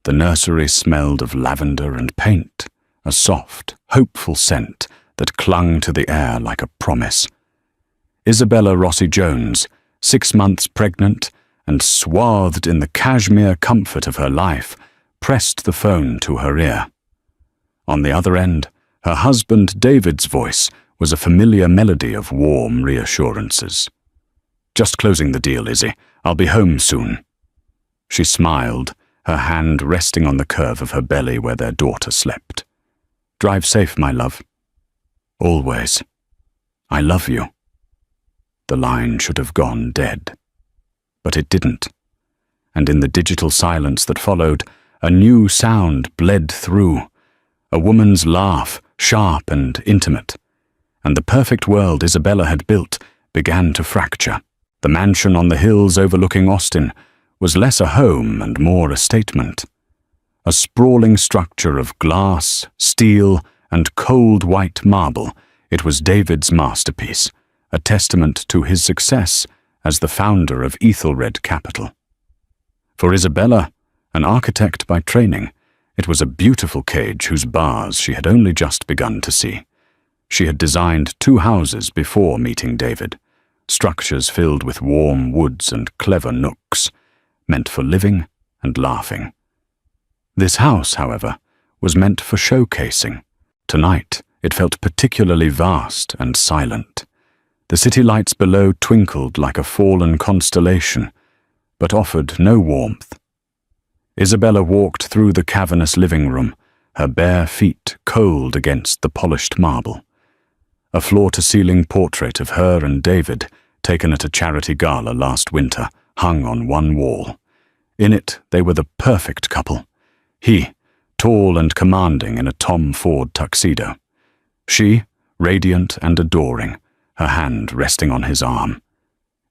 The nursery smelled of lavender and paint, a soft, hopeful scent that clung to the air like a promise. Isabella Rossi Jones, 6 months pregnant and swathed in the cashmere comfort of her life, pressed the phone to her ear. On the other end, her husband David's voice was a familiar melody of warm reassurances. "Just closing the deal, Izzy. I'll be home soon." She smiled, her hand resting on the curve of her belly where their daughter slept. "Drive safe, my love." "Always. I love you." The line should have gone dead. But it didn't. And in the digital silence that followed, a new sound bled through. A woman's laugh, sharp and intimate. And the perfect world Isabella had built began to fracture. The mansion on the hills overlooking Austin was less a home and more a statement. A sprawling structure of glass, steel, and cold white marble, it was David's masterpiece, a testament to his success as the founder of Ethelred Capital. For Isabella, an architect by training, it was a beautiful cage whose bars she had only just begun to see. She had designed 2 houses before meeting David, structures filled with warm woods and clever nooks, meant for living and laughing. This house, however, was meant for showcasing. Tonight, it felt particularly vast and silent. The city lights below twinkled like a fallen constellation, but offered no warmth. Isabella walked through the cavernous living room, her bare feet cold against the polished marble. A floor-to-ceiling portrait of her and David, taken at a charity gala last winter, hung on one wall. In it, they were the perfect couple. He, tall and commanding in a Tom Ford tuxedo. She, radiant and adoring, her hand resting on his arm.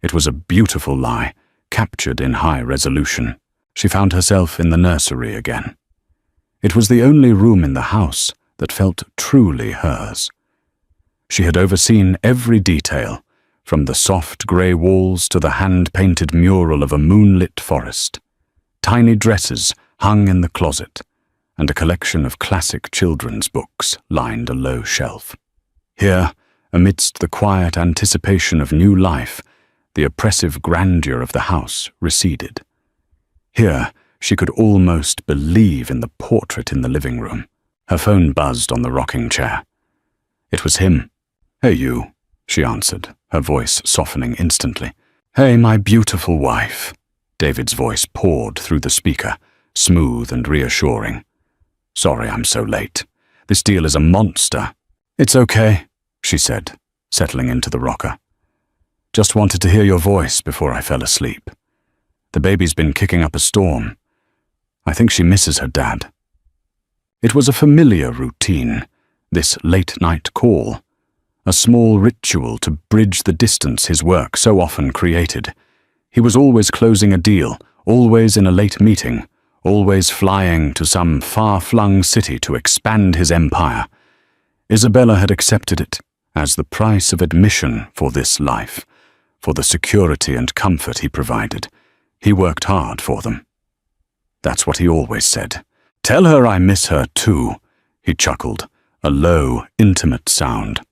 It was a beautiful lie, captured in high resolution. She found herself in the nursery again. It was the only room in the house that felt truly hers. She had overseen every detail, from the soft grey walls to the hand-painted mural of a moonlit forest. Tiny dresses hung in the closet, and a collection of classic children's books lined a low shelf. Here, amidst the quiet anticipation of new life, the oppressive grandeur of the house receded. Here, she could almost believe in the portrait in the living room. Her phone buzzed on the rocking chair. It was him. "Hey, you," she answered, her voice softening instantly. "Hey, my beautiful wife." David's voice poured through the speaker, smooth and reassuring. "Sorry I'm so late. This deal is a monster." "It's okay," she said, settling into the rocker. "Just wanted to hear your voice before I fell asleep. The baby's been kicking up a storm. I think she misses her dad." It was a familiar routine, this late-night call, a small ritual to bridge the distance his work so often created. He was always closing a deal, always in a late meeting, always flying to some far-flung city to expand his empire. Isabella had accepted it as the price of admission for this life, for the security and comfort he provided. He worked hard for them. That's what he always said. "Tell her I miss her too," he chuckled, a low, intimate sound.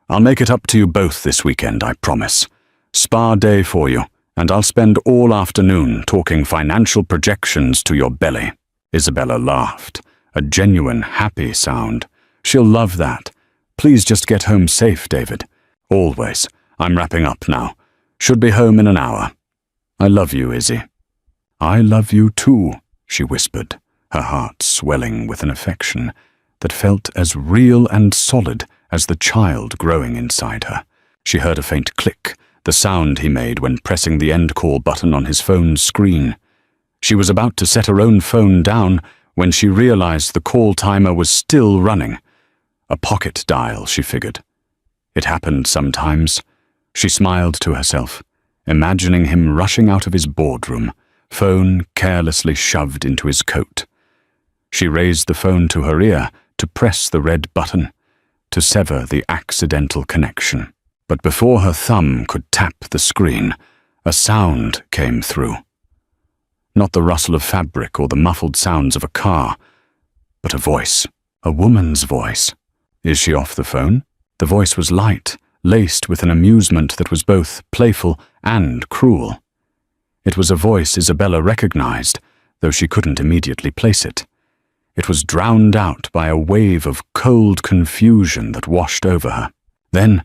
"I'll make it up to you both this weekend, I promise. Spa day for you, and I'll spend all afternoon talking financial projections to your belly." Isabella laughed, a genuine, happy sound. "She'll love that. Please just get home safe, David." "Always. I'm wrapping up now. Should be home in an hour. I love you, Izzy." "I love you too," she whispered, her heart swelling with an affection that felt as real and solid as the child growing inside her. She heard a faint click, the sound he made when pressing the end call button on his phone's screen. She was about to set her own phone down when she realized the call timer was still running. A pocket dial, she figured. It happened sometimes. She smiled to herself, imagining him rushing out of his boardroom, phone carelessly shoved into his coat. She raised the phone to her ear to press the red button, to sever the accidental connection. But before her thumb could tap the screen, a sound came through. Not the rustle of fabric or the muffled sounds of a car, but a voice, a woman's voice. Is she off the phone? The voice was light, laced with an amusement that was both playful and cruel. It was a voice Isabella recognized, though she couldn't immediately place it. It was drowned out by a wave of cold confusion that washed over her. Then,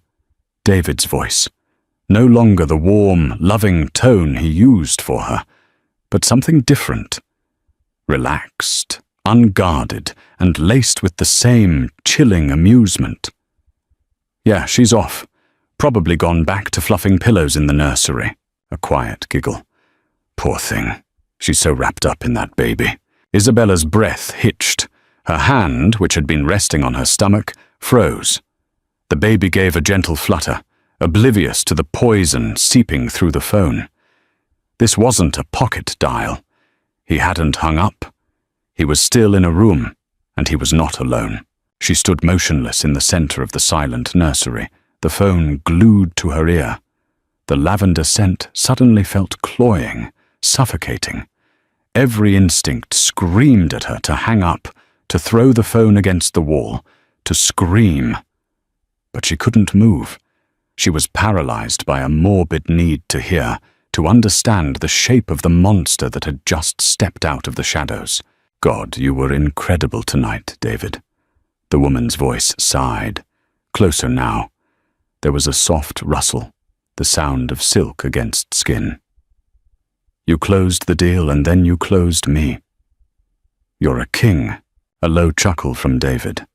David's voice. No longer the warm, loving tone he used for her, but something different. Relaxed, unguarded, and laced with the same chilling amusement. Yeah, she's off. Probably gone back to fluffing pillows in the nursery. A quiet giggle. Poor thing. She's so wrapped up in that baby. Isabella's breath hitched. Her hand, which had been resting on her stomach, froze. The baby gave a gentle flutter, oblivious to the poison seeping through the phone. This wasn't a pocket dial. He hadn't hung up. He was still in a room, and he was not alone. She stood motionless in the center of the silent nursery, the phone glued to her ear. The lavender scent suddenly felt cloying, suffocating. Every instinct screamed at her to hang up, to throw the phone against the wall, to scream. But she couldn't move. She was paralyzed by a morbid need to hear, to understand the shape of the monster that had just stepped out of the shadows. God, you were incredible tonight, David. The woman's voice sighed. Closer now. There was a soft rustle, the sound of silk against skin. You closed the deal and then you closed me. You're a king. A low chuckle from David.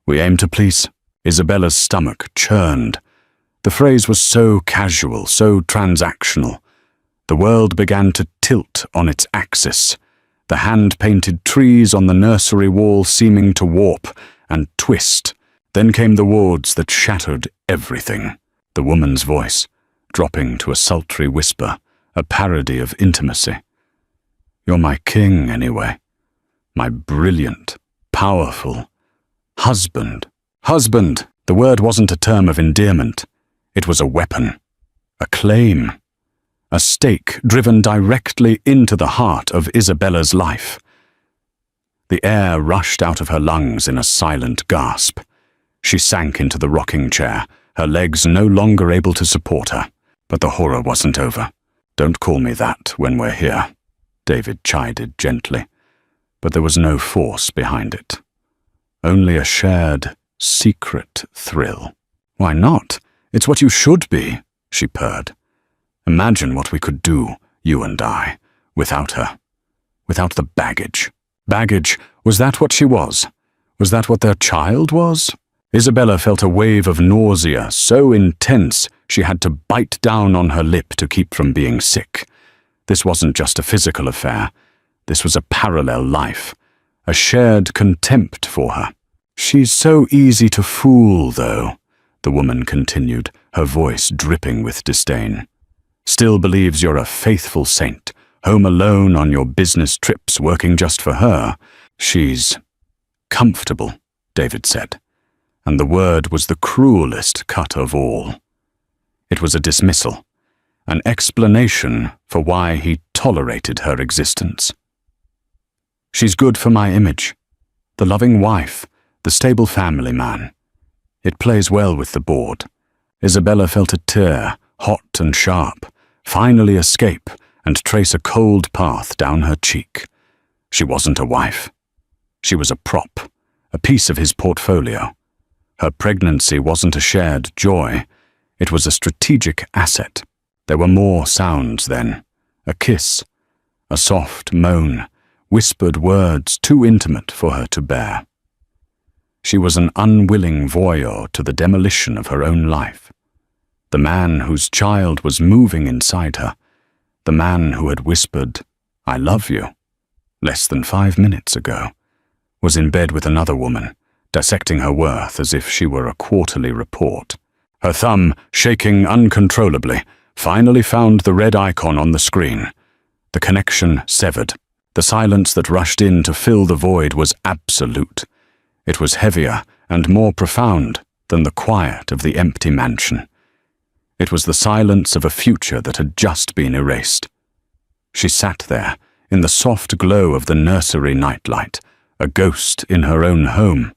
We aim to please. Isabella's stomach churned. The phrase was so casual, so transactional. The world began to tilt on its axis, the hand-painted trees on the nursery wall seeming to warp and twist. Then came the words that shattered everything. The woman's voice, dropping to a sultry whisper, a parody of intimacy. You're my king, anyway. My brilliant, powerful husband. Husband! The word wasn't a term of endearment. It was a weapon, a claim, a stake driven directly into the heart of Isabella's life. The air rushed out of her lungs in a silent gasp. She sank into the rocking chair, her legs no longer able to support her. But the horror wasn't over. Don't call me that when we're here, David chided gently. But there was no force behind it. Only a shared, secret thrill. Why not? It's what you should be, she purred. Imagine what we could do, you and I, without her. Without the baggage. Baggage, was that what she was? Was that what their child was? Isabella felt a wave of nausea so intense she had to bite down on her lip to keep from being sick. This wasn't just a physical affair. This was a parallel life, a shared contempt for her. She's so easy to fool, though, the woman continued, her voice dripping with disdain. Still believes you're a faithful saint, home alone on your business trips working just for her. She's comfortable, David said, and the word was the cruelest cut of all. It was a dismissal, an explanation for why he tolerated her existence. She's good for my image, the loving wife, the stable family man. It plays well with the board. Isabella felt a tear, hot and sharp, finally escape and trace a cold path down her cheek. She wasn't a wife. She was a prop, a piece of his portfolio. Her pregnancy wasn't a shared joy. It was a strategic asset. There were more sounds then. A kiss, a soft moan, whispered words too intimate for her to bear. She was an unwilling voyeur to the demolition of her own life. The man whose child was moving inside her, the man who had whispered, "I love you," less than 5 minutes ago, was in bed with another woman, dissecting her worth as if she were a quarterly report. Her thumb, shaking uncontrollably, finally found the red icon on the screen. The connection severed. The silence that rushed in to fill the void was absolute. It was heavier and more profound than the quiet of the empty mansion. It was the silence of a future that had just been erased. She sat there, in the soft glow of the nursery nightlight, a ghost in her own home,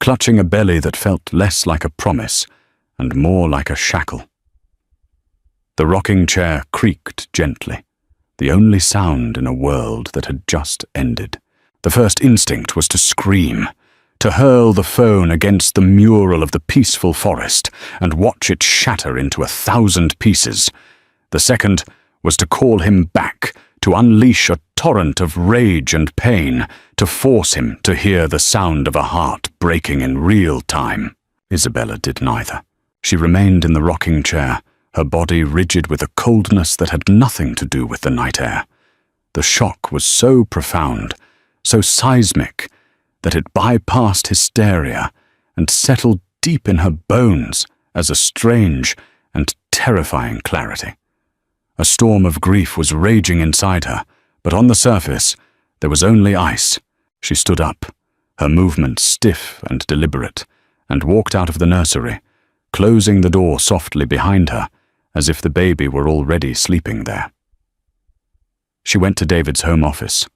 clutching a belly that felt less like a promise and more like a shackle. The rocking chair creaked gently, the only sound in a world that had just ended. The first instinct was to scream, to hurl the phone against the mural of the peaceful forest and watch it shatter into 1,000 pieces. The second was to call him back, to unleash a torrent of rage and pain, to force him to hear the sound of a heart breaking in real time. Isabella did neither. She remained in the rocking chair, her body rigid with a coldness that had nothing to do with the night air. The shock was so profound, so seismic, that it bypassed hysteria and settled deep in her bones as a strange and terrifying clarity. A storm of grief was raging inside her, but on the surface there was only ice. She stood up, her movements stiff and deliberate, and walked out of the nursery, closing the door softly behind her, as if the baby were already sleeping there. She went to David's home office,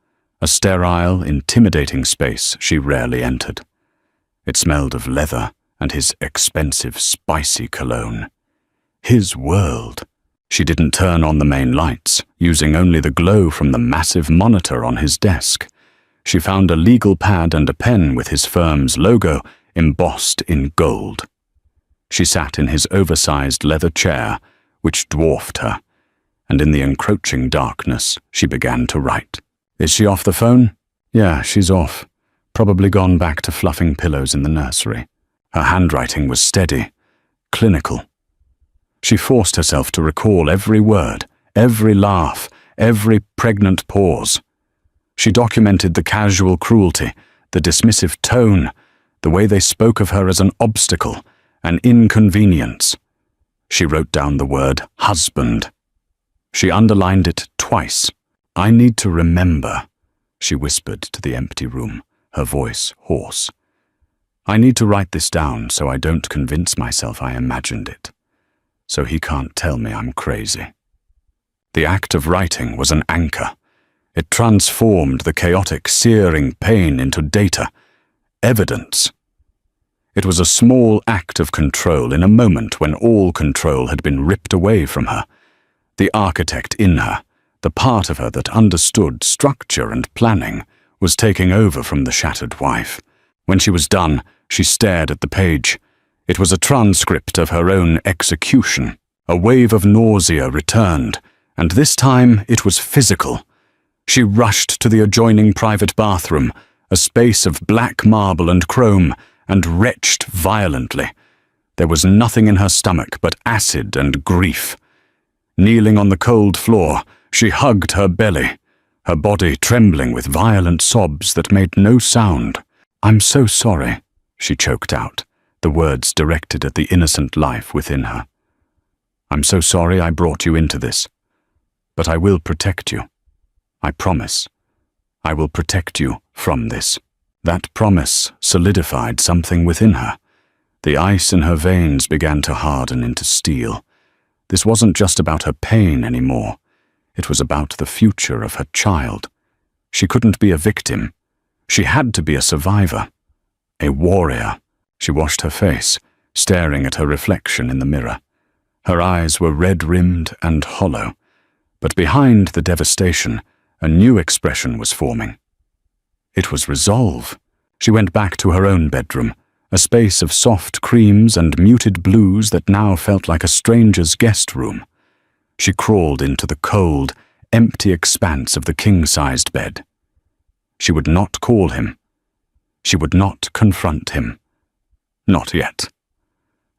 a sterile, intimidating space she rarely entered. It smelled of leather and his expensive, spicy cologne. His world. She didn't turn on the main lights, using only the glow from the massive monitor on his desk. She found a legal pad and a pen with his firm's logo embossed in gold. She sat in his oversized leather chair, which dwarfed her, and in the encroaching darkness she began to write. "Is she off the phone?" "Yeah, she's off. Probably gone back to fluffing pillows in the nursery." Her handwriting was steady, clinical. She forced herself to recall every word, every laugh, every pregnant pause. She documented the casual cruelty, the dismissive tone, the way they spoke of her as an obstacle, an inconvenience. She wrote down the word husband. She underlined it twice. "I need to remember," she whispered to the empty room, her voice hoarse. "I need to write this down so I don't convince myself I imagined it, so he can't tell me I'm crazy." The act of writing was an anchor. It transformed the chaotic, searing pain into data, evidence. It was a small act of control in a moment when all control had been ripped away from her. The architect in her, the part of her that understood structure and planning, was taking over from the shattered wife. When she was done, she stared at the page. It was a transcript of her own execution. A wave of nausea returned, and this time it was physical. She rushed to the adjoining private bathroom, a space of black marble and chrome, and retched violently. There was nothing in her stomach but acid and grief. Kneeling on the cold floor, she hugged her belly, her body trembling with violent sobs that made no sound. "I'm so sorry," she choked out, the words directed at the innocent life within her. "I'm so sorry I brought you into this, but I will protect you. I promise. I will protect you from this." That promise solidified something within her. The ice in her veins began to harden into steel. This wasn't just about her pain anymore. It was about the future of her child. She couldn't be a victim. She had to be a survivor, a warrior. She washed her face, staring at her reflection in the mirror. Her eyes were red-rimmed and hollow, but behind the devastation, a new expression was forming. It was resolve. She went back to her own bedroom, a space of soft creams and muted blues that now felt like a stranger's guest room. She crawled into the cold, empty expanse of the king-sized bed. She would not call him. She would not confront him. Not yet.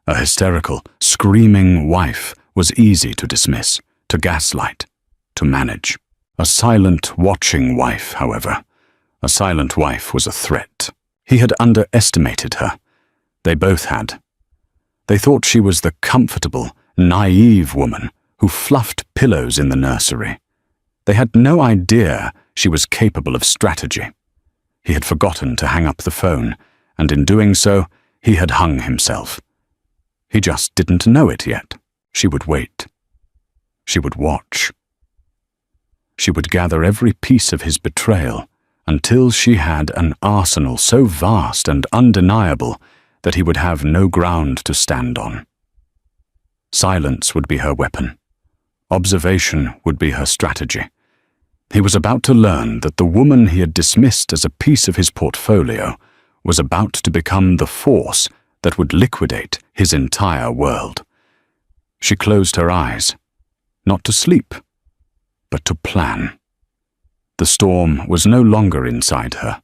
A hysterical, screaming wife was easy to dismiss, to gaslight, to manage. A silent, watching wife, however. A silent wife was a threat. He had underestimated her. They both had. They thought she was the comfortable, naive woman who fluffed pillows in the nursery. They had no idea she was capable of strategy. He had forgotten to hang up the phone, and in doing so, he had hung himself. He just didn't know it yet. She would wait. She would watch. She would gather every piece of his betrayal until she had an arsenal so vast and undeniable that he would have no ground to stand on. Silence would be her weapon. Observation would be her strategy. He was about to learn that the woman he had dismissed as a piece of his portfolio was about to become the force that would liquidate his entire world. She closed her eyes, not to sleep, but to plan. The storm was no longer inside her.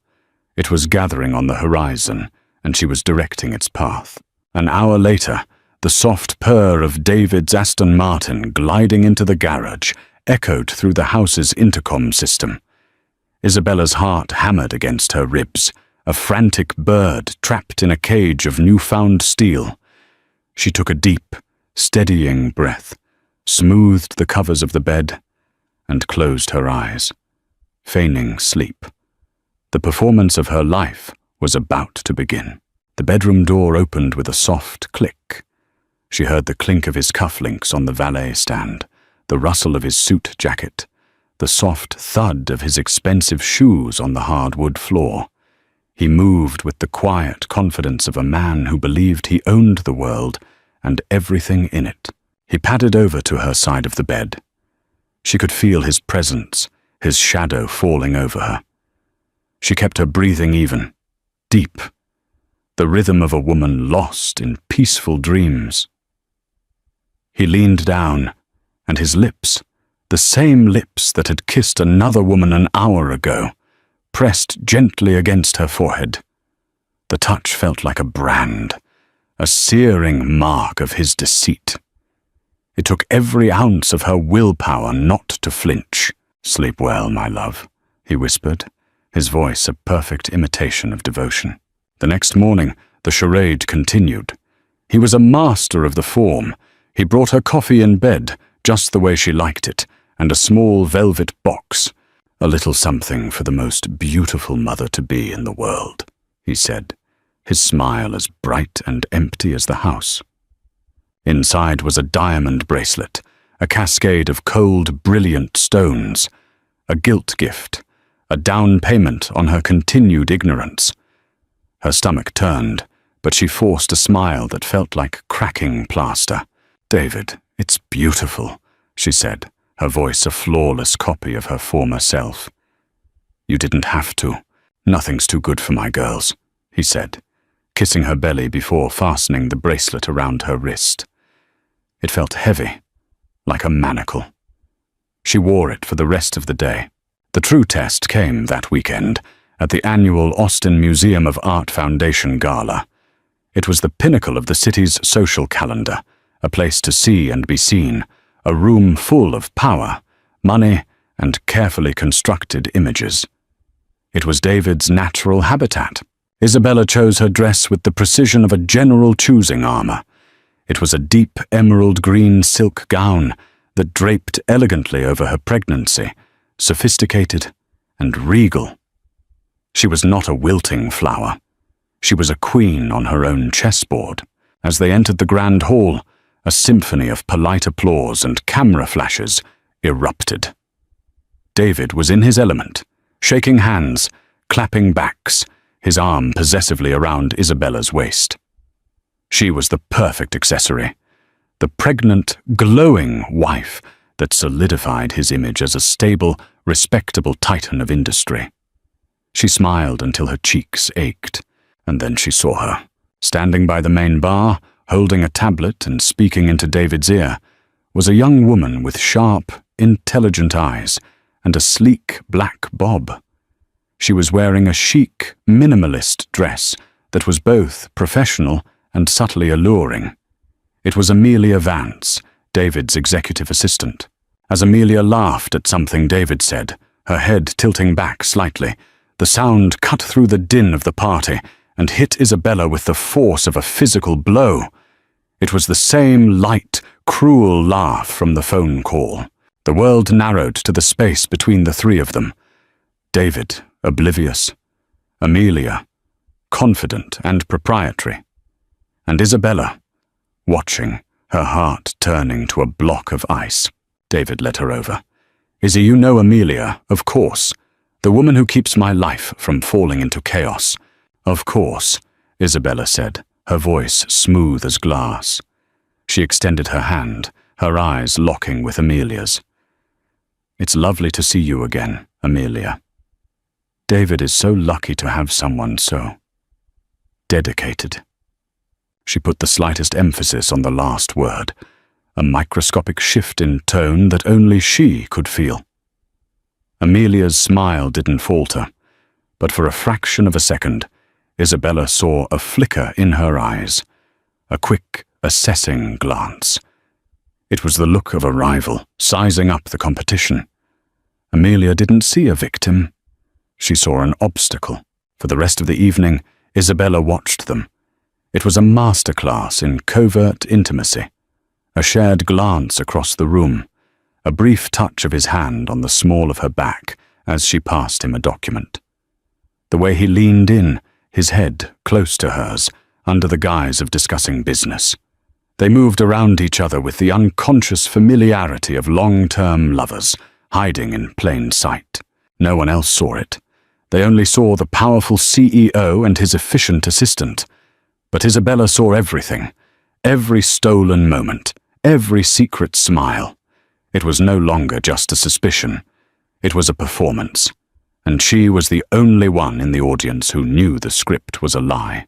It was gathering on the horizon, and she was directing its path. An hour later, the soft purr of David's Aston Martin gliding into the garage echoed through the house's intercom system. Isabella's heart hammered against her ribs, a frantic bird trapped in a cage of newfound steel. She took a deep, steadying breath, smoothed the covers of the bed, and closed her eyes, feigning sleep. The performance of her life was about to begin. The bedroom door opened with a soft click. She heard the clink of his cufflinks on the valet stand, the rustle of his suit jacket, the soft thud of his expensive shoes on the hardwood floor. He moved with the quiet confidence of a man who believed he owned the world and everything in it. He padded over to her side of the bed. She could feel his presence, his shadow falling over her. She kept her breathing even, deep, the rhythm of a woman lost in peaceful dreams. He leaned down, and his lips, the same lips that had kissed another woman an hour ago, pressed gently against her forehead. The touch felt like a brand, a searing mark of his deceit. It took every ounce of her willpower not to flinch. "Sleep well, my love," he whispered, his voice a perfect imitation of devotion. The next morning, the charade continued. He was a master of the form. He brought her coffee in bed, just the way she liked it, and a small velvet box. "A little something for the most beautiful mother-to-be in the world," he said, his smile as bright and empty as the house. Inside was a diamond bracelet, a cascade of cold, brilliant stones, a guilt gift, a down payment on her continued ignorance. Her stomach turned, but she forced a smile that felt like cracking plaster. "David, it's beautiful," she said, her voice a flawless copy of her former self. "You didn't have to. Nothing's too good for my girls," he said, kissing her belly before fastening the bracelet around her wrist. It felt heavy, like a manacle. She wore it for the rest of the day. The true test came that weekend at the annual Austin Museum of Art Foundation Gala. It was the pinnacle of the city's social calendar, a place to see and be seen, a room full of power, money, and carefully constructed images. It was David's natural habitat. Isabella chose her dress with the precision of a general choosing armor. It was a deep emerald green silk gown that draped elegantly over her pregnancy, sophisticated and regal. She was not a wilting flower. She was a queen on her own chessboard. As they entered the grand hall, a symphony of polite applause and camera flashes erupted. David was in his element, shaking hands, clapping backs, his arm possessively around Isabella's waist. She was the perfect accessory, the pregnant, glowing wife that solidified his image as a stable, respectable titan of industry. She smiled until her cheeks ached, and then she saw her, standing by the main bar, holding a tablet and speaking into David's ear, was a young woman with sharp, intelligent eyes and a sleek black bob. She was wearing a chic, minimalist dress that was both professional and subtly alluring. It was Amelia Vance, David's executive assistant. As Amelia laughed at something David said, her head tilting back slightly, the sound cut through the din of the party and hit Isabella with the force of a physical blow. It was the same light, cruel laugh from the phone call. The world narrowed to the space between the three of them. David, oblivious. Amelia, confident and proprietary. And Isabella, watching, her heart turning to a block of ice. David led her over. Izzy, you know Amelia, of course. The woman who keeps my life from falling into chaos. Of course, Isabella said, her voice smooth as glass. She extended her hand, her eyes locking with Amelia's. It's lovely to see you again, Amelia. David is so lucky to have someone so dedicated. She put the slightest emphasis on the last word, a microscopic shift in tone that only she could feel. Amelia's smile didn't falter, but for a fraction of a second, Isabella saw a flicker in her eyes, a quick, assessing glance. It was the look of a rival, sizing up the competition. Amelia didn't see a victim. She saw an obstacle. For the rest of the evening, Isabella watched them. It was a masterclass in covert intimacy. A shared glance across the room, a brief touch of his hand on the small of her back as she passed him a document. The way he leaned in, his head close to hers, under the guise of discussing business. They moved around each other with the unconscious familiarity of long-term lovers, hiding in plain sight. No one else saw it. They only saw the powerful CEO and his efficient assistant. But Isabella saw everything, every stolen moment, every secret smile. It was no longer just a suspicion. It was a performance. And she was the only one in the audience who knew the script was a lie.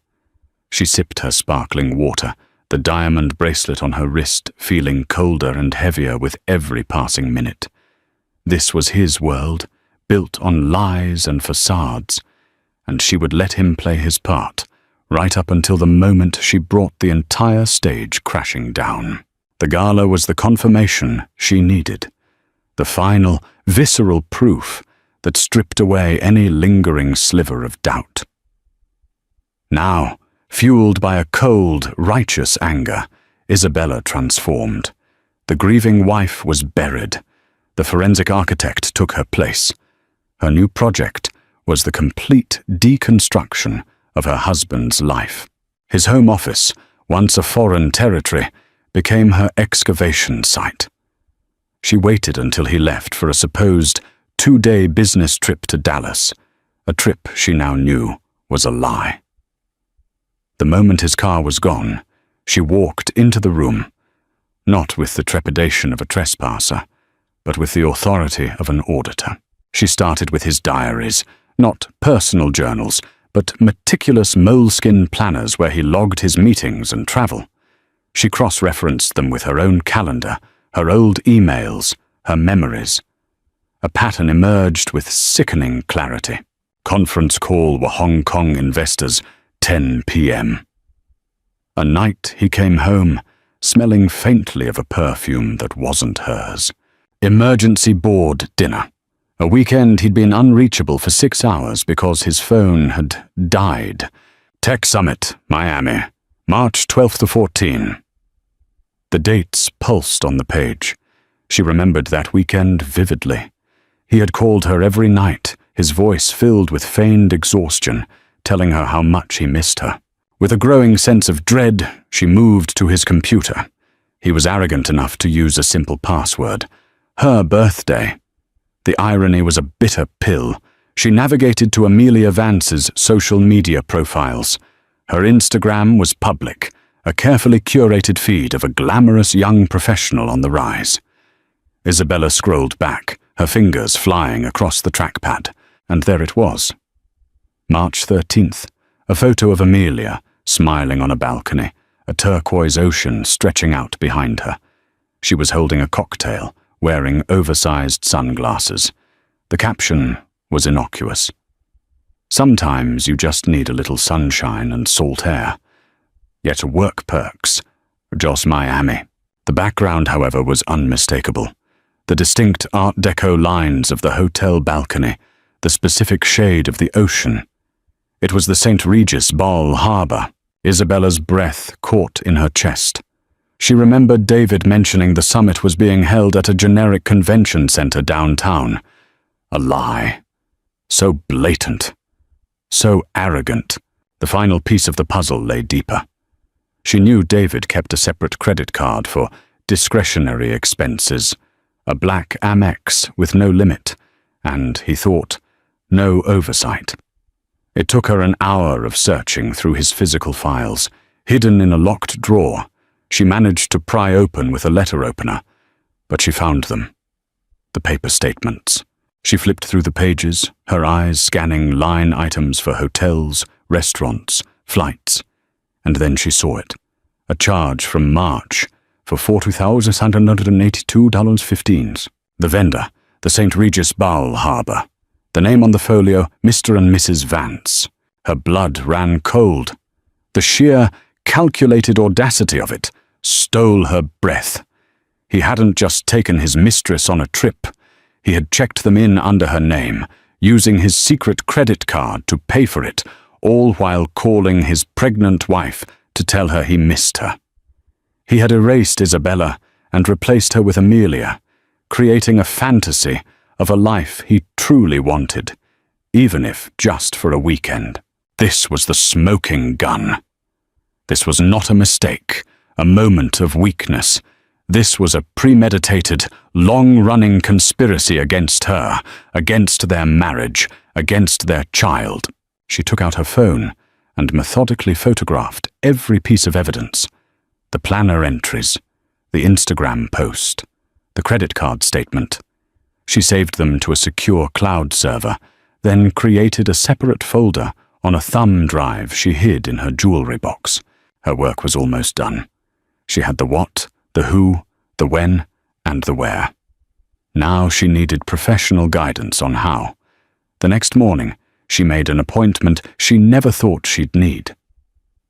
She sipped her sparkling water, the diamond bracelet on her wrist feeling colder and heavier with every passing minute. This was his world, built on lies and facades, and she would let him play his part, right up until the moment she brought the entire stage crashing down. The gala was the confirmation she needed, the final, visceral proof that stripped away any lingering sliver of doubt. Now, fueled by a cold, righteous anger, Isabella transformed. The grieving wife was buried. The forensic architect took her place. Her new project was the complete deconstruction of her husband's life. His home office, once a foreign territory, became her excavation site. She waited until he left for a supposed 2-day business trip to Dallas, a trip she now knew was a lie. The moment his car was gone, she walked into the room, not with the trepidation of a trespasser, but with the authority of an auditor. She started with his diaries, not personal journals, but meticulous moleskin planners where he logged his meetings and travel. She cross-referenced them with her own calendar, her old emails, her memories. A pattern emerged with sickening clarity. Conference call were Hong Kong investors, 10 p.m. A night he came home, smelling faintly of a perfume that wasn't hers. Emergency board dinner. A weekend he'd been unreachable for 6 hours because his phone had died. Tech Summit, Miami, March 12th to 14. The dates pulsed on the page. She remembered that weekend vividly. He had called her every night, his voice filled with feigned exhaustion, telling her how much he missed her. With a growing sense of dread, she moved to his computer. He was arrogant enough to use a simple password. Her birthday. The irony was a bitter pill. She navigated to Amelia Vance's social media profiles. Her Instagram was public, a carefully curated feed of a glamorous young professional on the rise. Isabella scrolled back, her fingers flying across the trackpad, and there it was. March 13th, a photo of Amelia, smiling on a balcony, a turquoise ocean stretching out behind her. She was holding a cocktail, wearing oversized sunglasses. The caption was innocuous. Sometimes you just need a little sunshine and salt air. Yet work perks, Jos Miami. The background, however, was unmistakable. The distinct Art Deco lines of the hotel balcony, the specific shade of the ocean. It was the St. Regis Ball Harbor. Isabella's breath caught in her chest. She remembered David mentioning the summit was being held at a generic convention center downtown. A lie. So blatant. So arrogant. The final piece of the puzzle lay deeper. She knew David kept a separate credit card for discretionary expenses, a black Amex with no limit, and, he thought, no oversight. It took her an hour of searching through his physical files, hidden in a locked drawer. She managed to pry open with a letter opener, but she found them. The paper statements. She flipped through the pages, her eyes scanning line items for hotels, restaurants, flights, and then she saw it. A charge from March for $40,682.15. The vendor, the St. Regis Bowel Harbour. The name on the folio, Mr. and Mrs. Vance. Her blood ran cold. The sheer, calculated audacity of it stole her breath. He hadn't just taken his mistress on a trip. He had checked them in under her name, using his secret credit card to pay for it, all while calling his pregnant wife to tell her he missed her. He had erased Isabella and replaced her with Amelia, creating a fantasy of a life he truly wanted, even if just for a weekend. This was the smoking gun. This was not a mistake, a moment of weakness. This was a premeditated, long-running conspiracy against her, against their marriage, against their child. She took out her phone and methodically photographed every piece of evidence. The planner entries, the Instagram post, the credit card statement. She saved them to a secure cloud server, then created a separate folder on a thumb drive she hid in her jewelry box. Her work was almost done. She had the what, the who, the when, and the where. Now she needed professional guidance on how. The next morning, she made an appointment she never thought she'd need.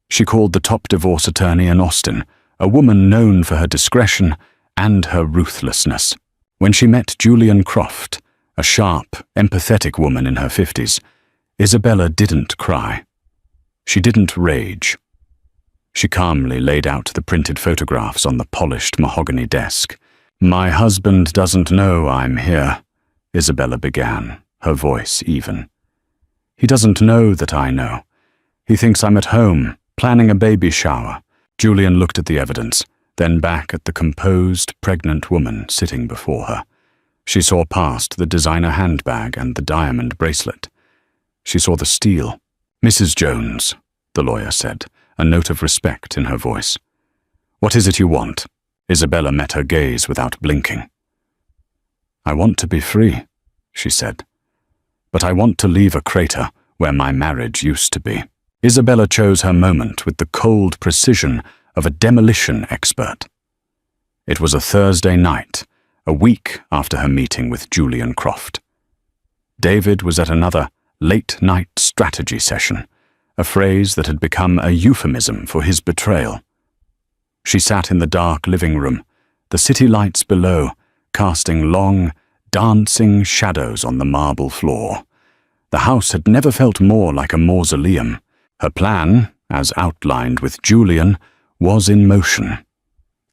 She called the top divorce attorney in Austin, a woman known for her discretion and her ruthlessness. When she met Julian Croft, a sharp, empathetic woman in her 50s, Isabella didn't cry. She didn't rage. She calmly laid out the printed photographs on the polished mahogany desk. "My husband doesn't know I'm here," Isabella began, her voice even. "He doesn't know that I know. He thinks I'm at home, planning a baby shower." Julian looked at the evidence, then back at the composed, pregnant woman sitting before her. She saw past the designer handbag and the diamond bracelet. She saw the steel. "Mrs. Jones," the lawyer said, a note of respect in her voice. "What is it you want?" Isabella met her gaze without blinking. "I want to be free," she said. "But I want to leave a crater where my marriage used to be." Isabella chose her moment with the cold precision of a demolition expert. It was a Thursday night, a week after her meeting with Julian Croft. David was at another late-night strategy session, a phrase that had become a euphemism for his betrayal. She sat in the dark living room, the city lights below, casting long, dancing shadows on the marble floor. The house had never felt more like a mausoleum. Her plan, as outlined with Julian, was in motion.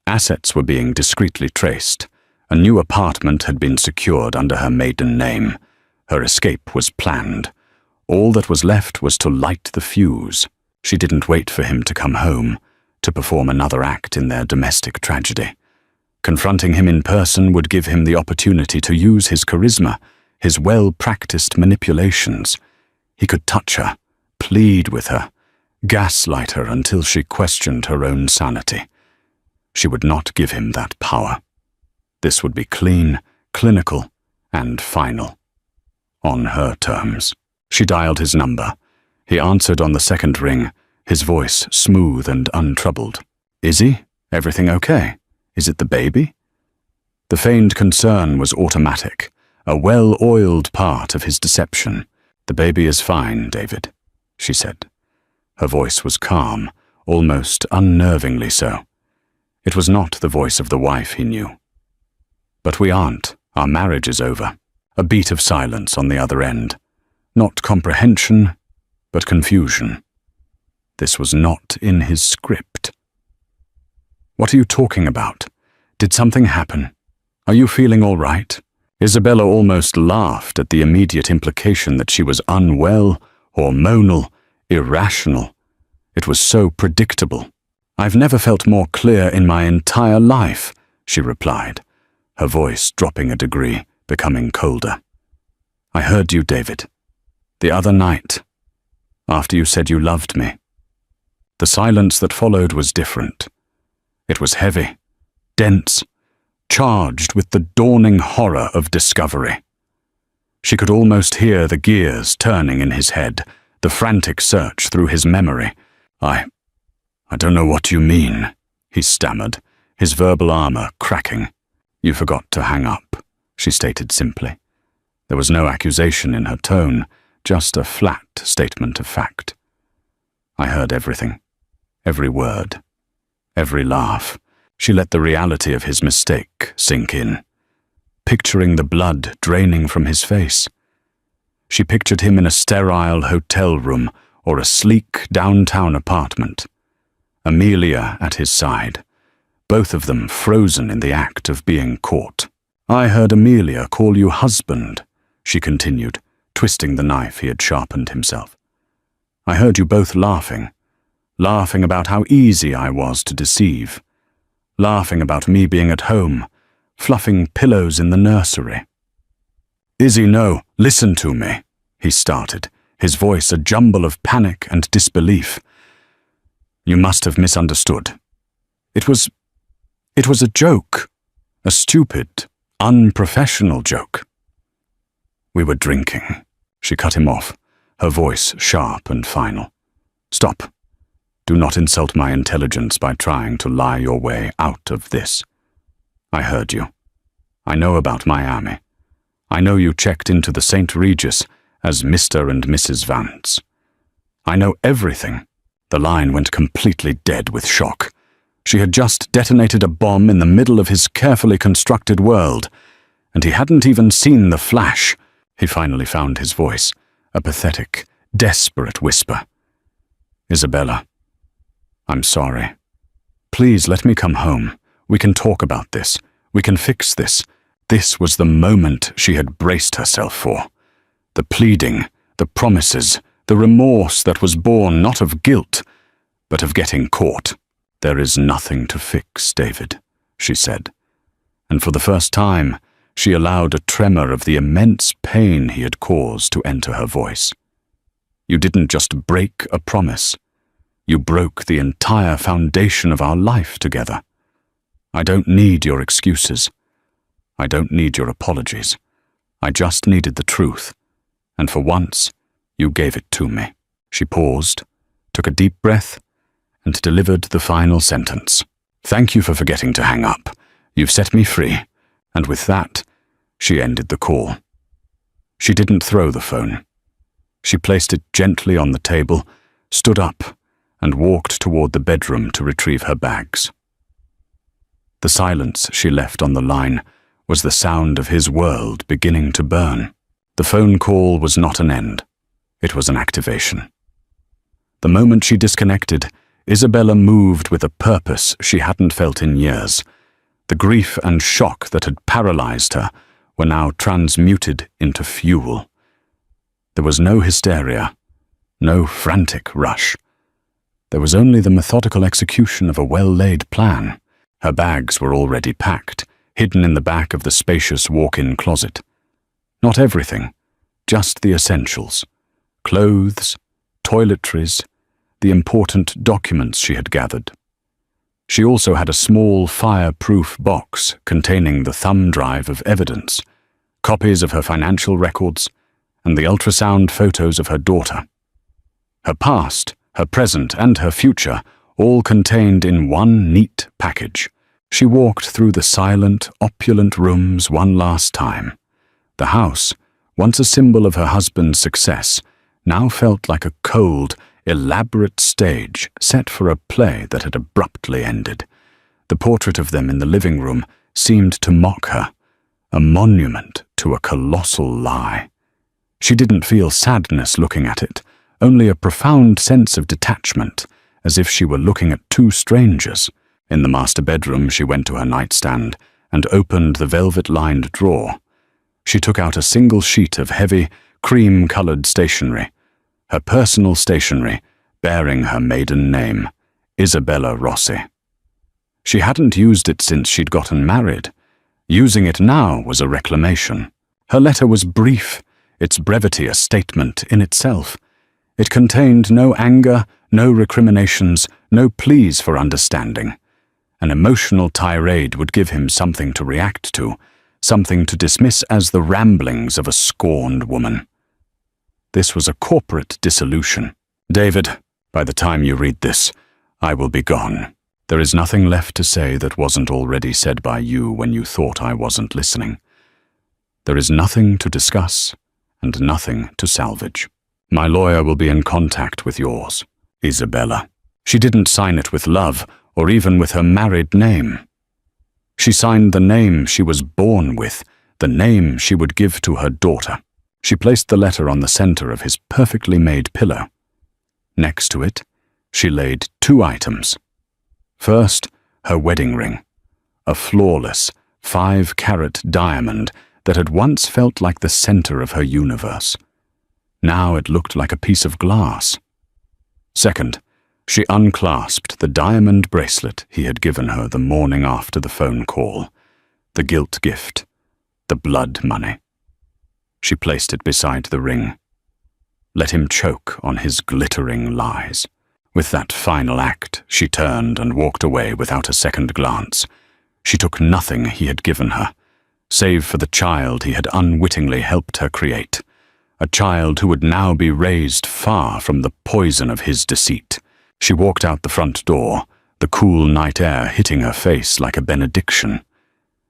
Assets were being discreetly traced. A new apartment had been secured under her maiden name. Her escape was planned. All that was left was to light the fuse. She didn't wait for him to come home, to perform another act in their domestic tragedy. Confronting him in person would give him the opportunity to use his charisma, his well-practiced manipulations. He could touch her, plead with her, gaslight her until she questioned her own sanity. She would not give him that power. This would be clean, clinical, and final. On her terms. She dialed his number. He answered on the second ring, his voice smooth and untroubled. "Izzy, everything okay? Is it the baby?" The feigned concern was automatic, a well-oiled part of his deception. "The baby is fine, David," she said. Her voice was calm, almost unnervingly so. It was not the voice of the wife he knew. "But we aren't. Our marriage is over." A beat of silence on the other end. Not comprehension, but confusion. This was not in his script. "What are you talking about? Did something happen? Are you feeling all right?" Isabella almost laughed at the immediate implication that she was unwell, hormonal, irrational. It was so predictable. "I've never felt more clear in my entire life," she replied. her voice dropping a degree, becoming colder. "I heard you, David. The other night, after you said you loved me." The silence that followed was different. It was heavy, dense, charged with the dawning horror of discovery. She could almost hear the gears turning in his head, the frantic search through his memory. I don't know what you mean," he stammered, his verbal armor cracking. "You forgot to hang up," she stated simply. There was no accusation in her tone, just a flat statement of fact. "I heard everything, every word, every laugh." She let the reality of his mistake sink in, picturing the blood draining from his face. She pictured him in a sterile hotel room or a sleek downtown apartment. Amelia at his side, both of them frozen in the act of being caught. "I heard Amelia call you husband," she continued, twisting the knife he had sharpened himself. "I heard you both laughing about how easy I was to deceive, laughing about me being at home, fluffing pillows in the nursery." "Izzy, no, listen to me," he started, his voice a jumble of panic and disbelief. "You must have misunderstood. It was a joke, a stupid, unprofessional joke." "We were drinking," she cut him off, her voice sharp and final. "Stop. Do not insult my intelligence by trying to lie your way out of this. I heard you. I know about Miami. I know you checked into the St. Regis as Mr. and Mrs. Vance. I know everything." The line went completely dead with shock. She had just detonated a bomb in the middle of his carefully constructed world, and he hadn't even seen the flash. He finally found his voice, a pathetic, desperate whisper. "Isabella, I'm sorry. Please let me come home. We can talk about this. We can fix this." This was the moment she had braced herself for. The pleading, the promises, the remorse that was born not of guilt, but of getting caught. "There is nothing to fix, David," she said. And for the first time, she allowed a tremor of the immense pain he had caused to enter her voice. "You didn't just break a promise. You broke the entire foundation of our life together. I don't need your excuses. I don't need your apologies. I just needed the truth. And for once, you gave it to me." She paused, took a deep breath, and delivered the final sentence. "Thank you for forgetting to hang up. You've set me free." And with that, she ended the call. She didn't throw the phone. She placed it gently on the table, stood up, and walked toward the bedroom to retrieve her bags. The silence she left on the line was the sound of his world beginning to burn. The phone call was not an end. It was an activation. The moment she disconnected, Isabella moved with a purpose she hadn't felt in years. The grief and shock that had paralyzed her were now transmuted into fuel. There was no hysteria, no frantic rush. There was only the methodical execution of a well-laid plan. Her bags were already packed, hidden in the back of the spacious walk-in closet. Not everything, just the essentials. Clothes, toiletries, the important documents she had gathered. She also had a small fireproof box containing the thumb drive of evidence, copies of her financial records, and the ultrasound photos of her daughter. Her past, her present, and her future, all contained in one neat package. She walked through the silent, opulent rooms one last time. The house, once a symbol of her husband's success, now felt like a cold, elaborate stage set for a play that had abruptly ended. The portrait of them in the living room seemed to mock her, a monument to a colossal lie. She didn't feel sadness looking at it, only a profound sense of detachment, as if she were looking at two strangers. In the master bedroom, she went to her nightstand and opened the velvet-lined drawer. She took out a single sheet of heavy, cream-colored stationery, her personal stationery, bearing her maiden name, Isabella Rossi. She hadn't used it since she'd gotten married, Using it now was a reclamation. Her letter was brief, its brevity a statement in itself. It contained no anger, no recriminations, no pleas for understanding. An emotional tirade would give him something to react to, something to dismiss as the ramblings of a scorned woman. This was a corporate dissolution. David, by the time you read this, I will be gone. There is nothing left to say that wasn't already said by you when you thought I wasn't listening. There is nothing to discuss and nothing to salvage. My lawyer will be in contact with yours, Isabella. She didn't sign it with love or even with her married name. She signed the name she was born with, the name she would give to her daughter. She placed the letter on the center of his perfectly made pillow. Next to it, she laid 2 items. First, her wedding ring, a flawless 5-carat diamond that had once felt like the center of her universe. Now it looked like a piece of glass. Second, she unclasped the diamond bracelet he had given her the morning after the phone call, the guilt gift, the blood money. She placed it beside the ring. Let him choke on his glittering lies. With that final act, she turned and walked away without a second glance. She took nothing he had given her, save for the child he had unwittingly helped her create, a child who would now be raised far from the poison of his deceit. She walked out the front door, the cool night air hitting her face like a benediction.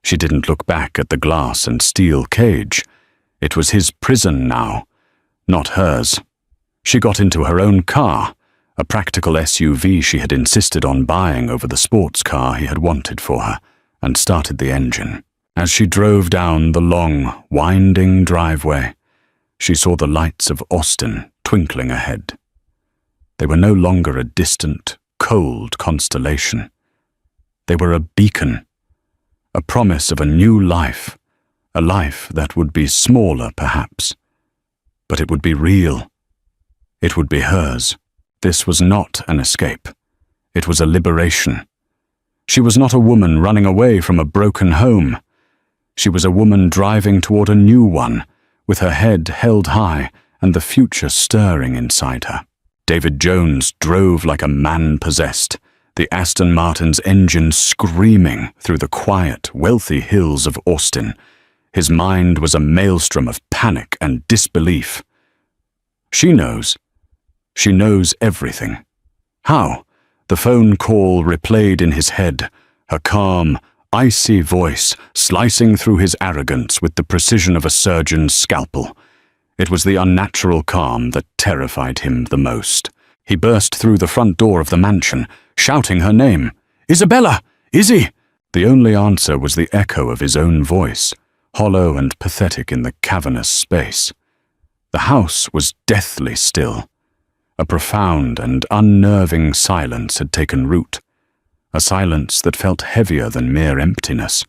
She didn't look back at the glass and steel cage. It was his prison now, not hers. She got into her own car, a practical SUV she had insisted on buying over the sports car he had wanted for her, and started the engine. As she drove down the long, winding driveway, she saw the lights of Austin twinkling ahead. They were no longer a distant, cold constellation. They were a beacon, a promise of a new life, a life that would be smaller, perhaps, but it would be real. It would be hers. This was not an escape. It was a liberation. She was not a woman running away from a broken home. She was a woman driving toward a new one, with her head held high and the future stirring inside her. David Jones drove like a man possessed, the Aston Martin's engine screaming through the quiet, wealthy hills of Austin. His mind was a maelstrom of panic and disbelief. She knows. She knows everything. How? The phone call replayed in his head, her calm, icy voice slicing through his arrogance with the precision of a surgeon's scalpel. It was the unnatural calm that terrified him the most. He burst through the front door of the mansion, shouting her name. "Isabella! Izzy!" The only answer was the echo of his own voice, hollow and pathetic in the cavernous space. The house was deathly still. A profound and unnerving silence had taken root, a silence that felt heavier than mere emptiness.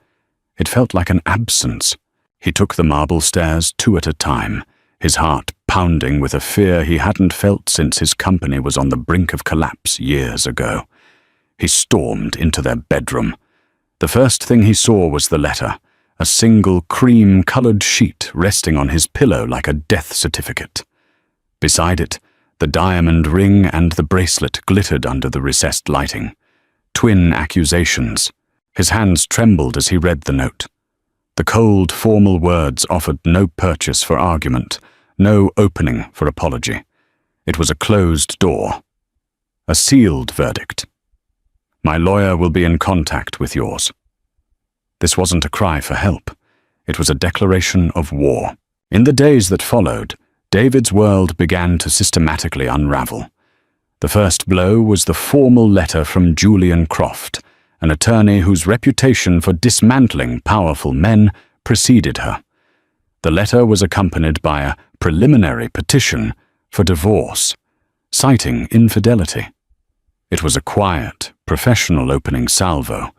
It felt like an absence. He took the marble stairs 2 at a time, his heart pounding with a fear he hadn't felt since his company was on the brink of collapse years ago. He stormed into their bedroom. The first thing he saw was the letter, a single cream-colored sheet resting on his pillow like a death certificate. Beside it, the diamond ring and the bracelet glittered under the recessed lighting. Twin accusations. His hands trembled as he read the note. The cold, formal words offered no purchase for argument, no opening for apology. It was a closed door. A sealed verdict. My lawyer will be in contact with yours. This wasn't a cry for help. It was a declaration of war. In the days that followed, David's world began to systematically unravel. The first blow was the formal letter from Julian Croft, an attorney whose reputation for dismantling powerful men preceded her. The letter was accompanied by a preliminary petition for divorce, citing infidelity. It was a quiet, professional opening salvo,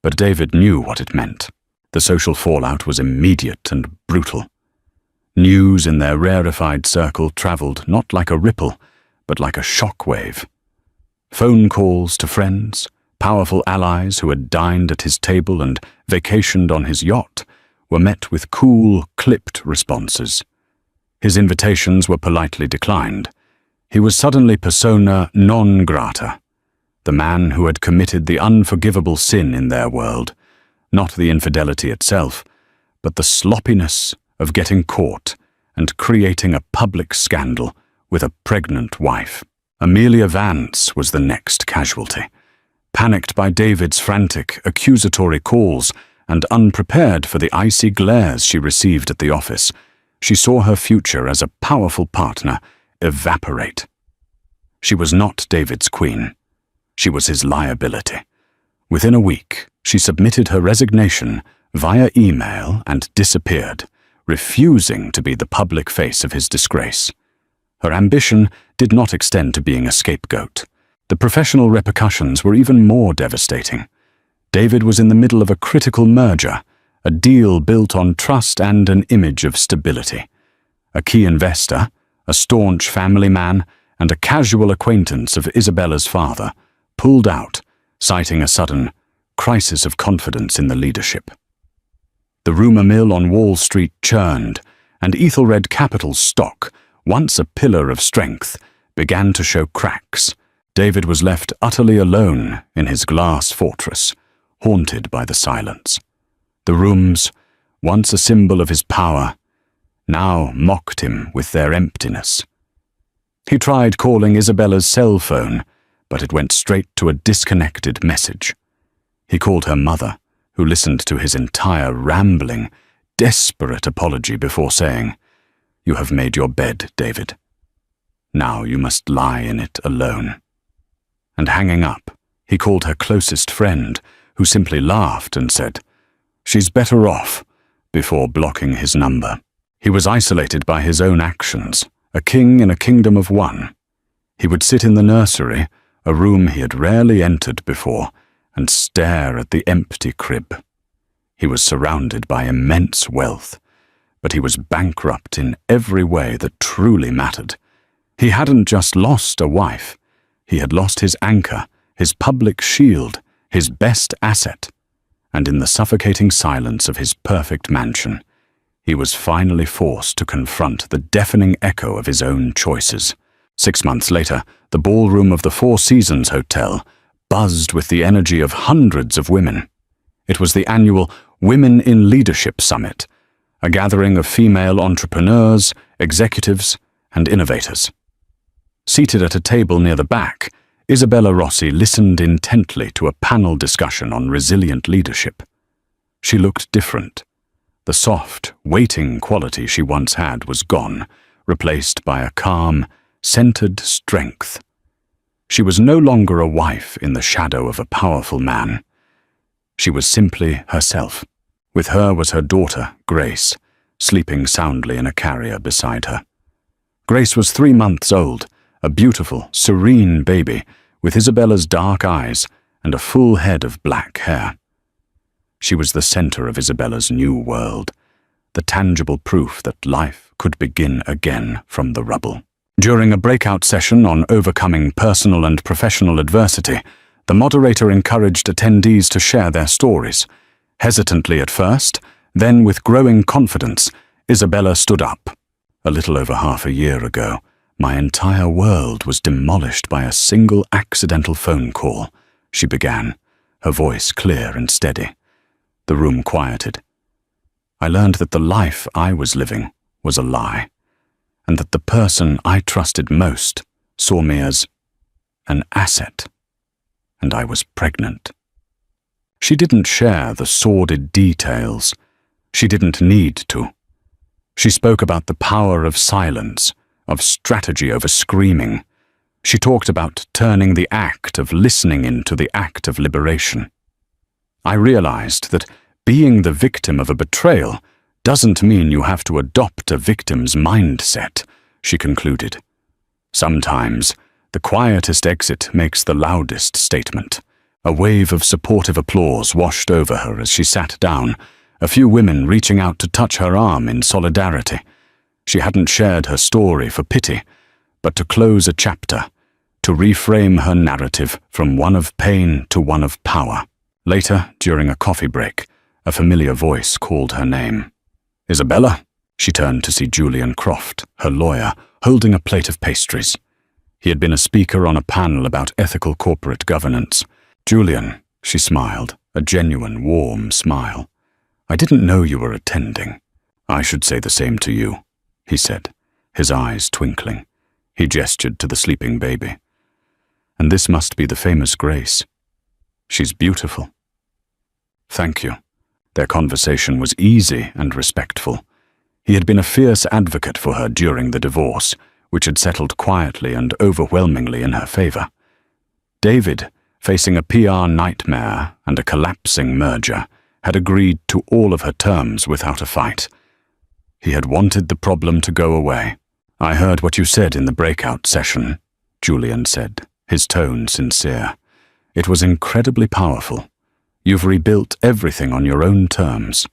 but David knew what it meant. The social fallout was immediate and brutal. News in their rarefied circle traveled not like a ripple, but like a shock wave. Phone calls to friends, Powerful allies who had dined at his table and vacationed on his yacht were met with cool, clipped responses. His invitations were politely declined. He was suddenly persona non grata, the man who had committed the unforgivable sin in their world, not the infidelity itself, but the sloppiness of getting caught and creating a public scandal with a pregnant wife. Amelia Vance was the next casualty. Panicked by David's frantic, accusatory calls and unprepared for the icy glares she received at the office, she saw her future as a powerful partner evaporate. She was not David's queen. She was his liability. Within a week, she submitted her resignation via email and disappeared, refusing to be the public face of his disgrace. Her ambition did not extend to being a scapegoat. The professional repercussions were even more devastating. David was in the middle of a critical merger, a deal built on trust and an image of stability. A key investor, a staunch family man, and a casual acquaintance of Isabella's father pulled out, citing a sudden crisis of confidence in the leadership. The rumor mill on Wall Street churned, and Ethelred Capital's stock, once a pillar of strength, began to show cracks. David was left utterly alone in his glass fortress, haunted by the silence. The rooms, once a symbol of his power, now mocked him with their emptiness. He tried calling Isabella's cell phone, but it went straight to a disconnected message. He called her mother, who listened to his entire rambling, desperate apology before saying, "You have made your bed, David. Now you must lie in it alone." And hanging up, he called her closest friend, who simply laughed and said, "She's better off," before blocking his number. He was isolated by his own actions, a king in a kingdom of one. He would sit in the nursery, a room he had rarely entered before, and stare at the empty crib. He was surrounded by immense wealth, but he was bankrupt in every way that truly mattered. He hadn't just lost a wife, he had lost his anchor, his public shield, his best asset, and in the suffocating silence of his perfect mansion, he was finally forced to confront the deafening echo of his own choices. 6 months later, the ballroom of the Four Seasons Hotel buzzed with the energy of hundreds of women. It was the annual Women in Leadership Summit, a gathering of female entrepreneurs, executives, and innovators. Seated at a table near the back, Isabella Rossi listened intently to a panel discussion on resilient leadership. She looked different. The soft, waiting quality she once had was gone, replaced by a calm, centered strength. She was no longer a wife in the shadow of a powerful man. She was simply herself. With her was her daughter, Grace, sleeping soundly in a carrier beside her. Grace was 3 months old, a beautiful, serene baby with Isabella's dark eyes and a full head of black hair. She was the center of Isabella's new world, the tangible proof that life could begin again from the rubble. During a breakout session on overcoming personal and professional adversity, the moderator encouraged attendees to share their stories. Hesitantly at first, then with growing confidence, Isabella stood up. "A little over half a year ago, my entire world was demolished by a single accidental phone call," she began, her voice clear and steady. The room quieted. "I learned that the life I was living was a lie, and that the person I trusted most saw me as an asset, and I was pregnant." She didn't share the sordid details. She didn't need to. She spoke about the power of silence, of strategy over screaming. She talked about turning the act of listening into the act of liberation. I realized that being the victim of a betrayal doesn't mean you have to adopt a victim's mindset, she concluded. Sometimes, the quietest exit makes the loudest statement. A wave of supportive applause washed over her as she sat down, a few women reaching out to touch her arm in solidarity. She hadn't shared her story for pity, but to close a chapter, to reframe her narrative from one of pain to one of power. Later, during a coffee break, a familiar voice called her name. "Isabella?" She turned to see Julian Croft, her lawyer, holding a plate of pastries. He had been a speaker on a panel about ethical corporate governance. "Julian," she smiled, a genuine, warm smile. "I didn't know you were attending." "I should say the same to you," he said, his eyes twinkling. He gestured to the sleeping baby. "And this must be the famous Grace. She's beautiful." "Thank you." Their conversation was easy and respectful. He had been a fierce advocate for her during the divorce, which had settled quietly and overwhelmingly in her favor. David, facing a PR nightmare and a collapsing merger, had agreed to all of her terms without a fight. He had wanted the problem to go away. "I heard what you said in the breakout session," Julian said, his tone sincere. "It was incredibly powerful. You've rebuilt everything on your own terms."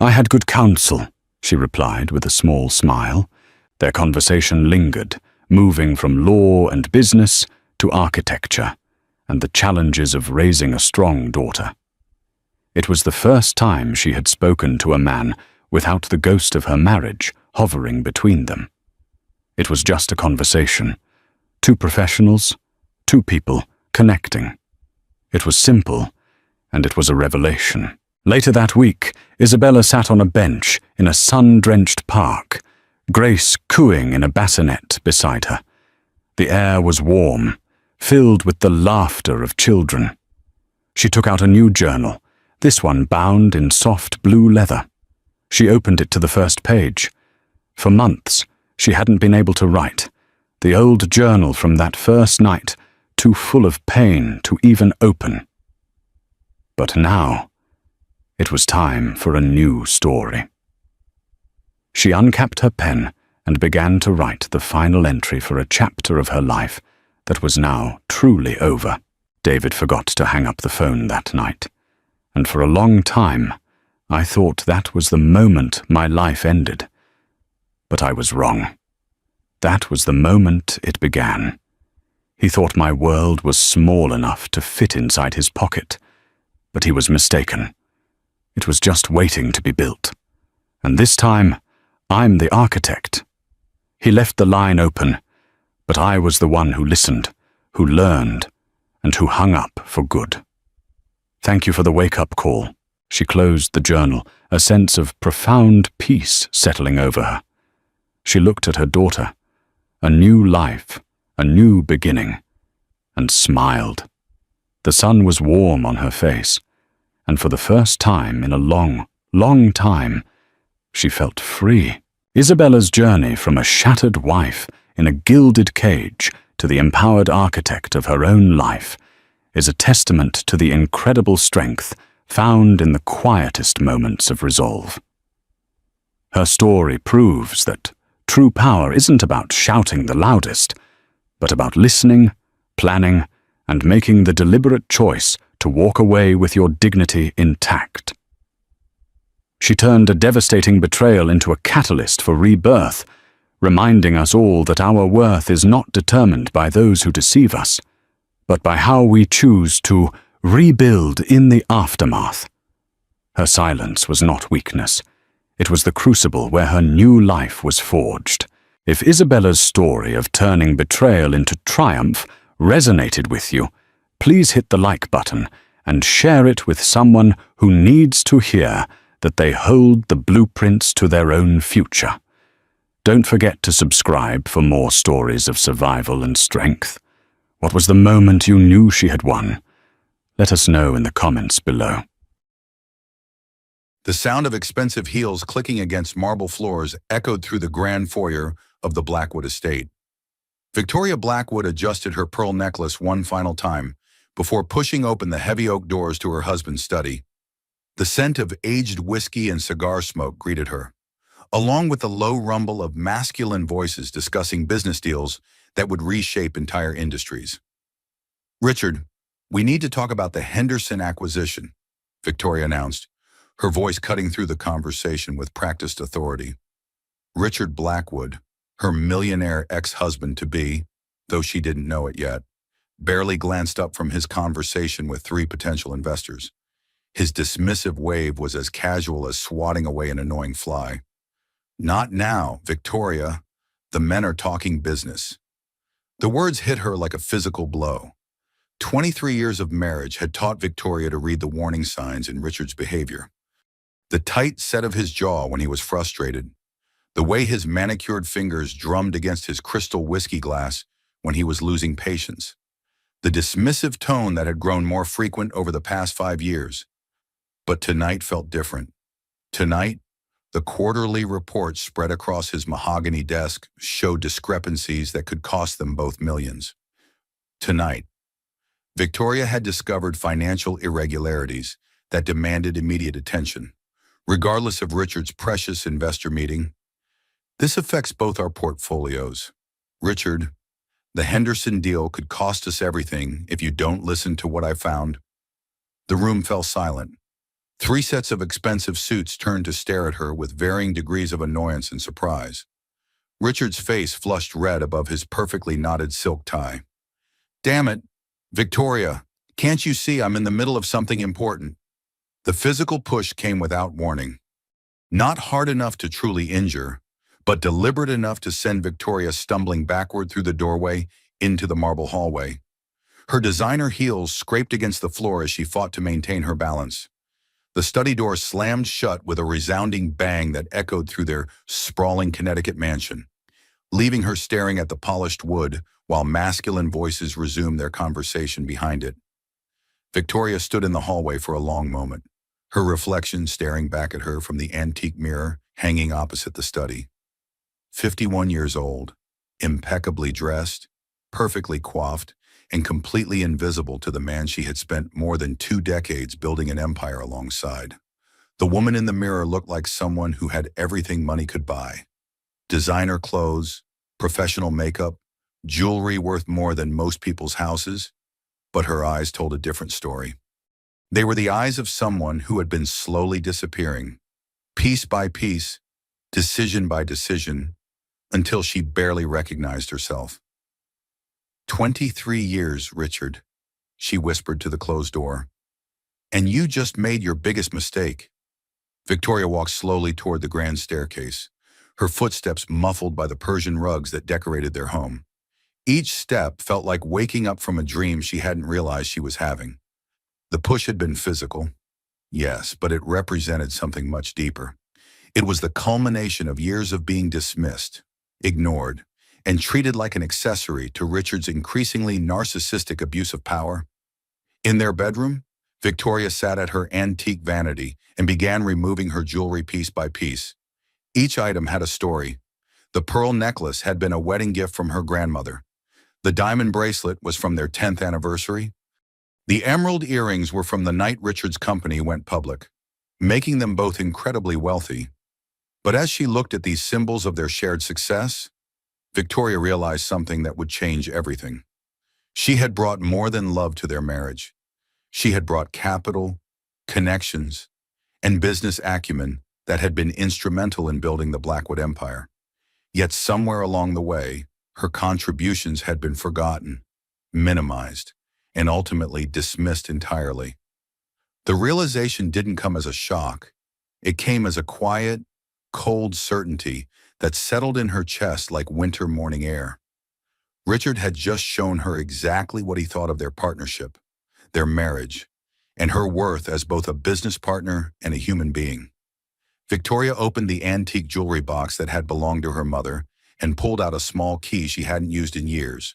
"I had good counsel," she replied with a small smile. Their conversation lingered, moving from law and business to architecture and the challenges of raising a strong daughter. It was the first time she had spoken to a man without the ghost of her marriage hovering between them. It was just a conversation. Two professionals, two people connecting. It was simple, and it was a revelation. Later that week, Isabella sat on a bench in a sun-drenched park, Grace cooing in a bassinet beside her. The air was warm, filled with the laughter of children. She took out a new journal, this one bound in soft blue leather. She opened it to the first page. For months, she hadn't been able to write. The old journal from that first night, too full of pain to even open. But now, it was time for a new story. She uncapped her pen and began to write the final entry for a chapter of her life that was now truly over. David forgot to hang up the phone that night, and for a long time, I thought that was the moment my life ended. But I was wrong. That was the moment it began. He thought my world was small enough to fit inside his pocket, but he was mistaken. It was just waiting to be built. And this time, I'm the architect. He left the line open, but I was the one who listened, who learned, and who hung up for good. Thank you for the wake-up call. She closed the journal, a sense of profound peace settling over her. She looked at her daughter, a new life, a new beginning, and smiled. The sun was warm on her face, and for the first time in a long, long time, she felt free. Isabella's journey from a shattered wife in a gilded cage to the empowered architect of her own life is a testament to the incredible strength found in the quietest moments of resolve. Her story proves that true power isn't about shouting the loudest, but about listening, planning, and making the deliberate choice to walk away with your dignity intact. She turned a devastating betrayal into a catalyst for rebirth, reminding us all that our worth is not determined by those who deceive us, but by how we choose to rebuild in the aftermath. Her silence was not weakness. It was the crucible where her new life was forged. If Isabella's story of turning betrayal into triumph resonated with you, please hit the like button and share it with someone who needs to hear that they hold the blueprints to their own future. Don't forget to subscribe for more stories of survival and strength. What was the moment you knew she had won? Let us know in the comments below. The sound of expensive heels clicking against marble floors echoed through the grand foyer of the Blackwood estate. Victoria Blackwood adjusted her pearl necklace one final time before pushing open the heavy oak doors to her husband's study. The scent of aged whiskey and cigar smoke greeted her, along with the low rumble of masculine voices discussing business deals that would reshape entire industries. "Richard, we need to talk about the Henderson acquisition," Victoria announced, her voice cutting through the conversation with practiced authority. Richard Blackwood, her millionaire ex-husband-to-be, though she didn't know it yet, barely glanced up from his conversation with three potential investors. His dismissive wave was as casual as swatting away an annoying fly. "Not now, Victoria. The men are talking business." The words hit her like a physical blow. 23 years of marriage had taught Victoria to read the warning signs in Richard's behavior. The tight set of his jaw when he was frustrated, the way his manicured fingers drummed against his crystal whiskey glass when he was losing patience, the dismissive tone that had grown more frequent over the past 5 years. But tonight felt different. Tonight, the quarterly reports spread across his mahogany desk showed discrepancies that could cost them both millions. Tonight, Victoria had discovered financial irregularities that demanded immediate attention, regardless of Richard's precious investor meeting. "This affects both our portfolios. Richard, the Henderson deal could cost us everything if you don't listen to what I found." The room fell silent. Three sets of expensive suits turned to stare at her with varying degrees of annoyance and surprise. Richard's face flushed red above his perfectly knotted silk tie. "Damn it, Victoria, can't you see I'm in the middle of something important?" The physical push came without warning. Not hard enough to truly injure, but deliberate enough to send Victoria stumbling backward through the doorway into the marble hallway. Her designer heels scraped against the floor as she fought to maintain her balance. The study door slammed shut with a resounding bang that echoed through their sprawling Connecticut mansion, leaving her staring at the polished wood while masculine voices resumed their conversation behind it. Victoria stood in the hallway for a long moment, her reflection staring back at her from the antique mirror hanging opposite the study. 51 years old, impeccably dressed, perfectly coiffed, and completely invisible to the man she had spent more than 2 decades building an empire alongside. The woman in the mirror looked like someone who had everything money could buy. Designer clothes, professional makeup, jewelry worth more than most people's houses, but her eyes told a different story. They were the eyes of someone who had been slowly disappearing, piece by piece, decision by decision, until she barely recognized herself. 23 years, Richard," she whispered to the closed door. "And you just made your biggest mistake." Victoria walked slowly toward the grand staircase, her footsteps muffled by the Persian rugs that decorated their home. Each step felt like waking up from a dream she hadn't realized she was having. The push had been physical, yes, but it represented something much deeper. It was the culmination of years of being dismissed, ignored, and treated like an accessory to Richard's increasingly narcissistic abuse of power. In their bedroom, Victoria sat at her antique vanity and began removing her jewelry piece by piece. Each item had a story. The pearl necklace had been a wedding gift from her grandmother. The diamond bracelet was from their 10th anniversary. The emerald earrings were from the night Richard's company went public, making them both incredibly wealthy. But as she looked at these symbols of their shared success, Victoria realized something that would change everything. She had brought more than love to their marriage. She had brought capital, connections, and business acumen that had been instrumental in building the Blackwood Empire. Yet somewhere along the way, her contributions had been forgotten, minimized, and ultimately dismissed entirely. The realization didn't come as a shock. It came as a quiet, cold certainty that settled in her chest like winter morning air. Richard had just shown her exactly what he thought of their partnership, their marriage, and her worth as both a business partner and a human being. Victoria opened the antique jewelry box that had belonged to her mother and pulled out a small key she hadn't used in years.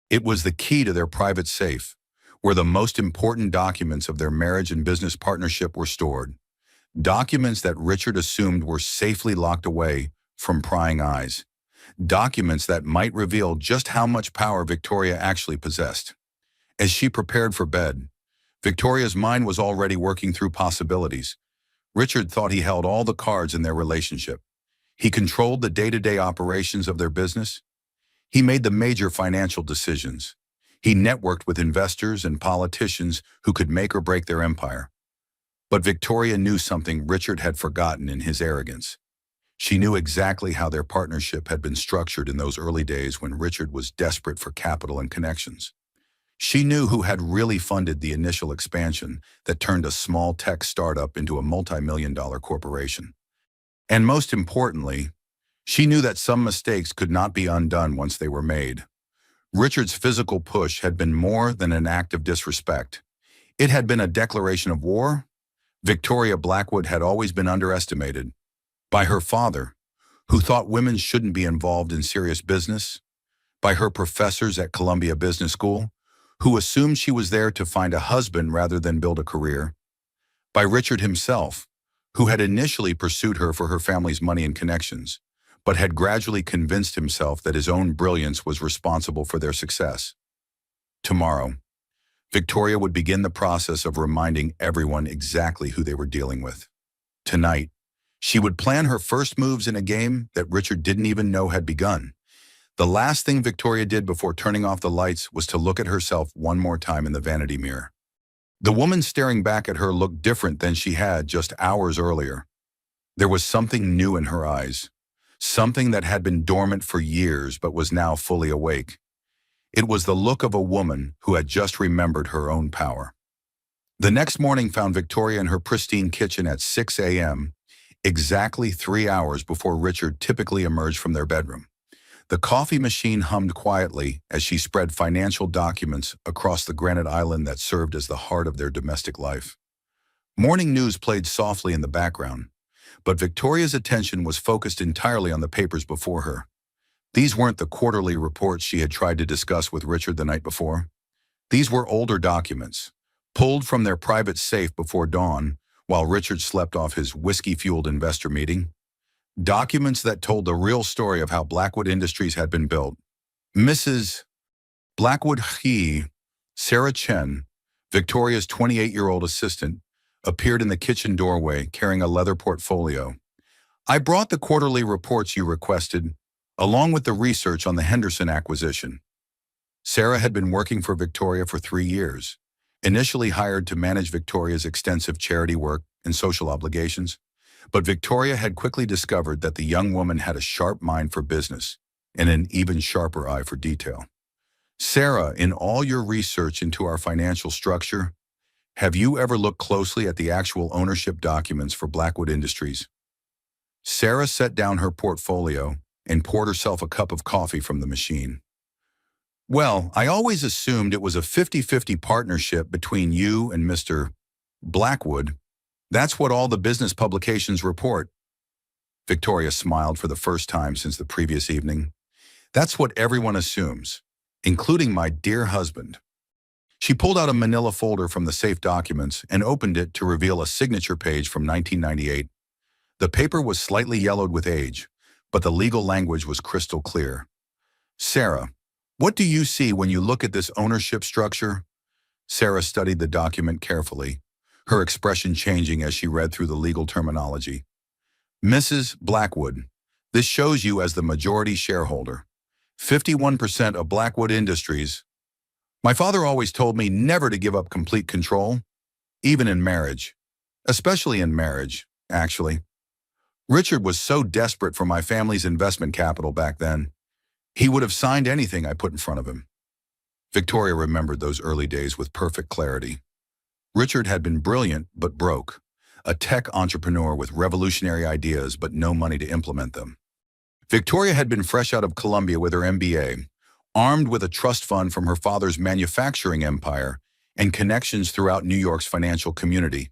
It was the key to their private safe, where the most important documents of their marriage and business partnership were stored. Documents that Richard assumed were safely locked away from prying eyes. Documents that might reveal just how much power Victoria actually possessed. As she prepared for bed, Victoria's mind was already working through possibilities. Richard thought he held all the cards in their relationship. He controlled the day-to-day operations of their business. He made the major financial decisions. He networked with investors and politicians who could make or break their empire. But Victoria knew something Richard had forgotten in his arrogance. She knew exactly how their partnership had been structured in those early days when Richard was desperate for capital and connections. She knew who had really funded the initial expansion that turned a small tech startup into a multi-million-dollar corporation. And most importantly, she knew that some mistakes could not be undone once they were made. Richard's physical push had been more than an act of disrespect. It had been a declaration of war. Victoria Blackwood had always been underestimated by her father, who thought women shouldn't be involved in serious business, by her professors at Columbia Business School, who assumed she was there to find a husband rather than build a career, by Richard himself, who had initially pursued her for her family's money and connections, but had gradually convinced himself that his own brilliance was responsible for their success. Tomorrow, Victoria would begin the process of reminding everyone exactly who they were dealing with. Tonight, she would plan her first moves in a game that Richard didn't even know had begun. The last thing Victoria did before turning off the lights was to look at herself one more time in the vanity mirror. The woman staring back at her looked different than she had just hours earlier. There was something new in her eyes, something that had been dormant for years but was now fully awake. It was the look of a woman who had just remembered her own power. The next morning found Victoria in her pristine kitchen at 6 a.m., exactly 3 hours before Richard typically emerged from their bedroom. The coffee machine hummed quietly as she spread financial documents across the granite island that served as the heart of their domestic life. Morning news played softly in the background, but Victoria's attention was focused entirely on the papers before her. These weren't the quarterly reports she had tried to discuss with Richard the night before. These were older documents, pulled from their private safe before dawn while Richard slept off his whiskey-fueled investor meeting. Documents that told the real story of how Blackwood Industries had been built. Mrs. Blackwood Sarah Chen, Victoria's 28-year-old assistant, appeared in the kitchen doorway carrying a leather portfolio. "I brought the quarterly reports you requested, along with the research on the Henderson acquisition." Sarah had been working for Victoria for 3 years, initially hired to manage Victoria's extensive charity work and social obligations. But Victoria had quickly discovered that the young woman had a sharp mind for business and an even sharper eye for detail. "Sarah, in all your research into our financial structure, have you ever looked closely at the actual ownership documents for Blackwood Industries?" Sarah set down her portfolio and poured herself a cup of coffee from the machine. "Well, I always assumed it was a 50-50 partnership between you and Mr. Blackwood. That's what all the business publications report." Victoria smiled for the first time since the previous evening. "That's what everyone assumes, including my dear husband." She pulled out a manila folder from the safe documents and opened it to reveal a signature page from 1998. The paper was slightly yellowed with age, but the legal language was crystal clear. "Sarah, what do you see when you look at this ownership structure?" Sarah studied the document carefully, her expression changing as she read through the legal terminology. "Mrs. Blackwood, this shows you as the majority shareholder. 51% of Blackwood Industries. My father always told me never to give up complete control, even in marriage. Especially in marriage, actually. Richard was so desperate for my family's investment capital back then. He would have signed anything I put in front of him." Victoria remembered those early days with perfect clarity. Richard had been brilliant but broke, a tech entrepreneur with revolutionary ideas but no money to implement them. Victoria had been fresh out of Columbia with her MBA, armed with a trust fund from her father's manufacturing empire and connections throughout New York's financial community.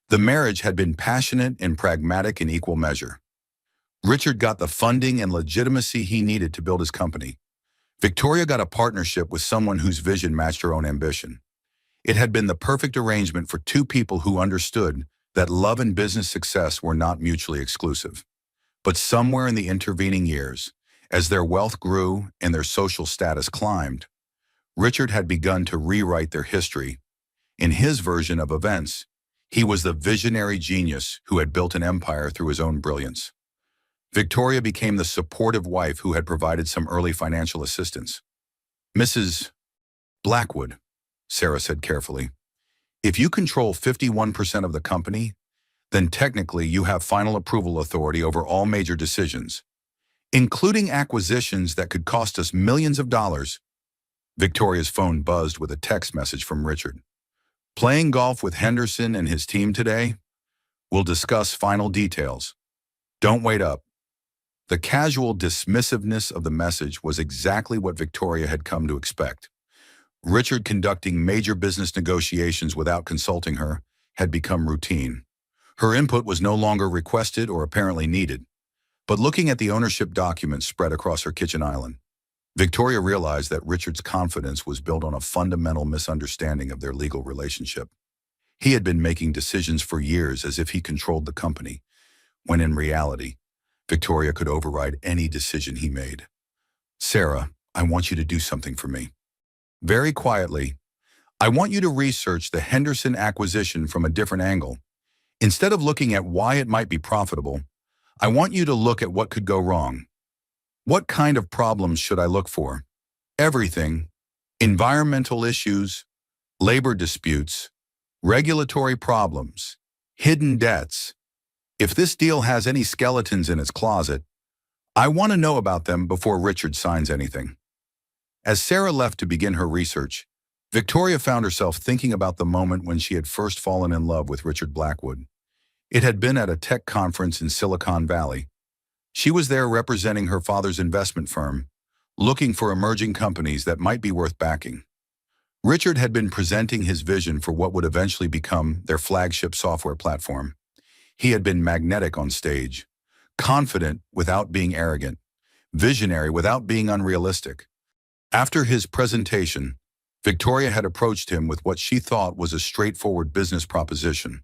The marriage had been passionate and pragmatic in equal measure. Richard got the funding and legitimacy he needed to build his company. Victoria got a partnership with someone whose vision matched her own ambition. It had been the perfect arrangement for two people who understood that love and business success were not mutually exclusive. But somewhere in the intervening years, as their wealth grew and their social status climbed, Richard had begun to rewrite their history. In his version of events, he was the visionary genius who had built an empire through his own brilliance. Victoria became the supportive wife who had provided some early financial assistance. "Mrs. Blackwood," Sarah said carefully, "if you control 51% of the company, then technically you have final approval authority over all major decisions, including acquisitions that could cost us millions of dollars. Victoria's phone buzzed with a text message from Richard. Playing golf with Henderson and his team today? We'll discuss final details. Don't wait up. The casual dismissiveness of the message was exactly what Victoria had come to expect. Richard conducting major business negotiations without consulting her had become routine. Her input was no longer requested or apparently needed. But looking at the ownership documents spread across her kitchen island, Victoria realized that Richard's confidence was built on a fundamental misunderstanding of their legal relationship. He had been making decisions for years as if he controlled the company, when in reality, Victoria could override any decision he made. Sarah, I want you to do something for me. Very quietly, I want you to research the Henderson acquisition from a different angle. Instead of looking at why it might be profitable, I want you to look at what could go wrong. What kind of problems should I look for? Everything. Environmental issues, labor disputes, regulatory problems, hidden debts. If this deal has any skeletons in its closet, I want to know about them before Richard signs anything. As Sarah left to begin her research, Victoria found herself thinking about the moment when she had first fallen in love with Richard Blackwood. It had been at a tech conference in Silicon Valley. She was there representing her father's investment firm, looking for emerging companies that might be worth backing. Richard had been presenting his vision for what would eventually become their flagship software platform. He had been magnetic on stage, confident without being arrogant, visionary without being unrealistic. After his presentation, Victoria had approached him with what she thought was a straightforward business proposition.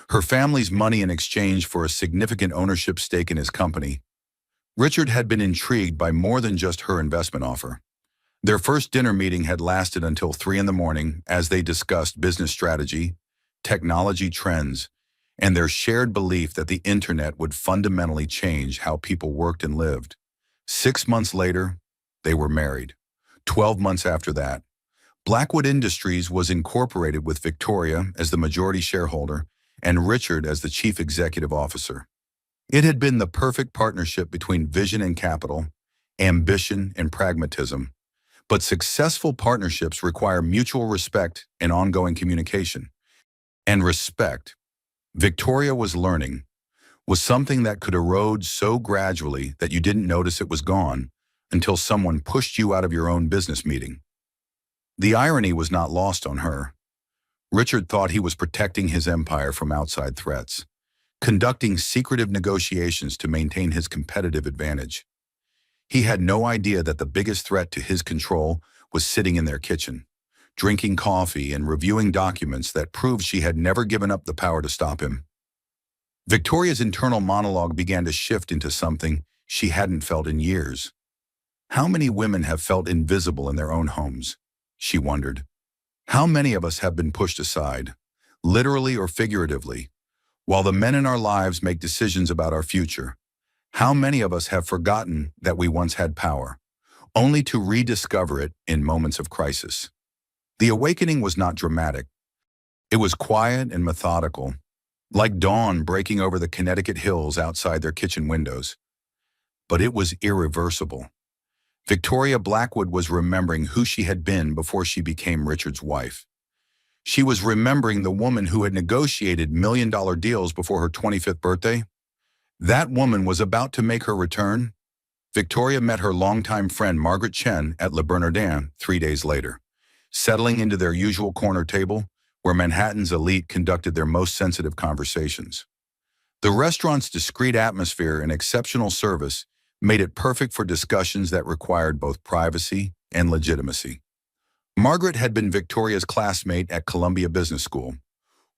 Her family's money in exchange for a significant ownership stake in his company. Richard had been intrigued by more than just her investment offer. Their first dinner meeting had lasted until 3 a.m. as they discussed business strategy, technology trends, and their shared belief that the internet would fundamentally change how people worked and lived. 6 months later, they were married. 12 months after that, Blackwood Industries was incorporated with Victoria as the majority shareholder and Richard as the chief executive officer. It had been the perfect partnership between vision and capital, ambition and pragmatism. But successful partnerships require mutual respect and ongoing communication. And respect, Victoria was learning, was something that could erode so gradually that you didn't notice it was gone until someone pushed you out of your own business meeting. The irony was not lost on her. Richard thought he was protecting his empire from outside threats, conducting secretive negotiations to maintain his competitive advantage. He had no idea that the biggest threat to his control was sitting in their kitchen, drinking coffee and reviewing documents that proved she had never given up the power to stop him. Victoria's internal monologue began to shift into something she hadn't felt in years. How many women have felt invisible in their own homes? She wondered. How many of us have been pushed aside, literally or figuratively, while the men in our lives make decisions about our future? How many of us have forgotten that we once had power, only to rediscover it in moments of crisis? The awakening was not dramatic. It was quiet and methodical, like dawn breaking over the Connecticut hills outside their kitchen windows. But it was irreversible. Victoria Blackwood was remembering who she had been before she became Richard's wife. She was remembering the woman who had negotiated million-dollar deals before her 25th birthday. That woman was about to make her return. Victoria met her longtime friend Margaret Chen at Le Bernardin 3 days later, settling into their usual corner table where Manhattan's elite conducted their most sensitive conversations. The restaurant's discreet atmosphere and exceptional service made it perfect for discussions that required both privacy and legitimacy. Margaret had been Victoria's classmate at Columbia Business School,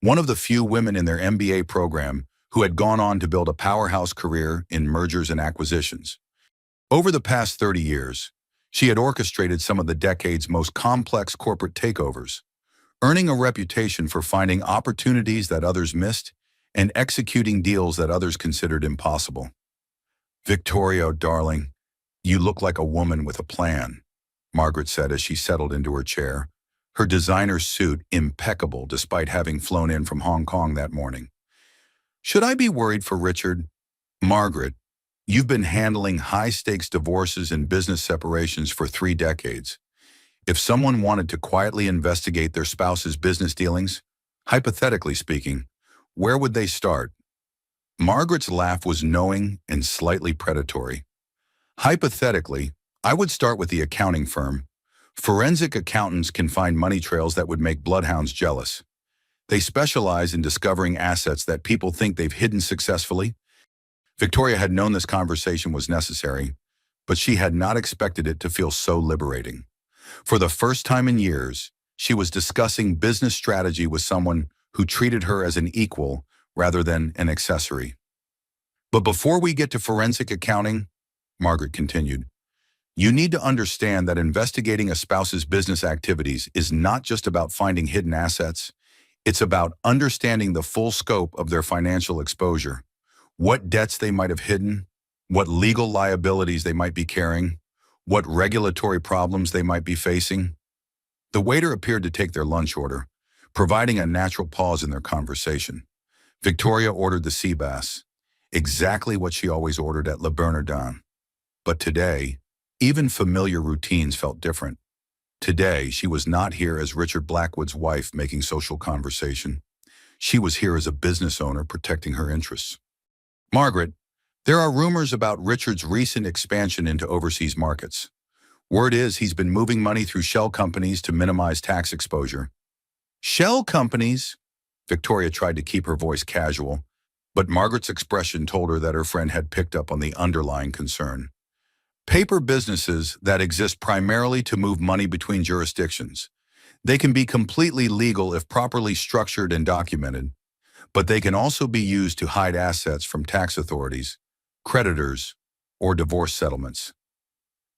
one of the few women in their MBA program who had gone on to build a powerhouse career in mergers and acquisitions. Over the past 30 years, she had orchestrated some of the decade's most complex corporate takeovers, earning a reputation for finding opportunities that others missed and executing deals that others considered impossible. "Victoria, darling, you look like a woman with a plan," Margaret said as she settled into her chair, her designer suit impeccable despite having flown in from Hong Kong that morning. Should I be worried for Richard? Margaret, you've been handling high-stakes divorces and business separations for 3 decades. If someone wanted to quietly investigate their spouse's business dealings, hypothetically speaking, where would they start? Margaret's laugh was knowing and slightly predatory. Hypothetically, I would start with the accounting firm. Forensic accountants can find money trails that would make bloodhounds jealous. They specialize in discovering assets that people think they've hidden successfully. Victoria had known this conversation was necessary, but she had not expected it to feel so liberating. For the first time in years, she was discussing business strategy with someone who treated her as an equal rather than an accessory. But before we get to forensic accounting, Margaret continued, you need to understand that investigating a spouse's business activities is not just about finding hidden assets. It's about understanding the full scope of their financial exposure, what debts they might have hidden, what legal liabilities they might be carrying, what regulatory problems they might be facing. The waiter appeared to take their lunch order, providing a natural pause in their conversation. Victoria ordered the sea bass, exactly what she always ordered at Le Bernardin. But today, even familiar routines felt different. Today, she was not here as Richard Blackwood's wife making social conversation. She was here as a business owner protecting her interests. Margaret, there are rumors about Richard's recent expansion into overseas markets. Word is he's been moving money through shell companies to minimize tax exposure. Shell companies? Victoria tried to keep her voice casual, but Margaret's expression told her that her friend had picked up on the underlying concern. Paper businesses that exist primarily to move money between jurisdictions. They can be completely legal if properly structured and documented, but they can also be used to hide assets from tax authorities, creditors, or divorce settlements.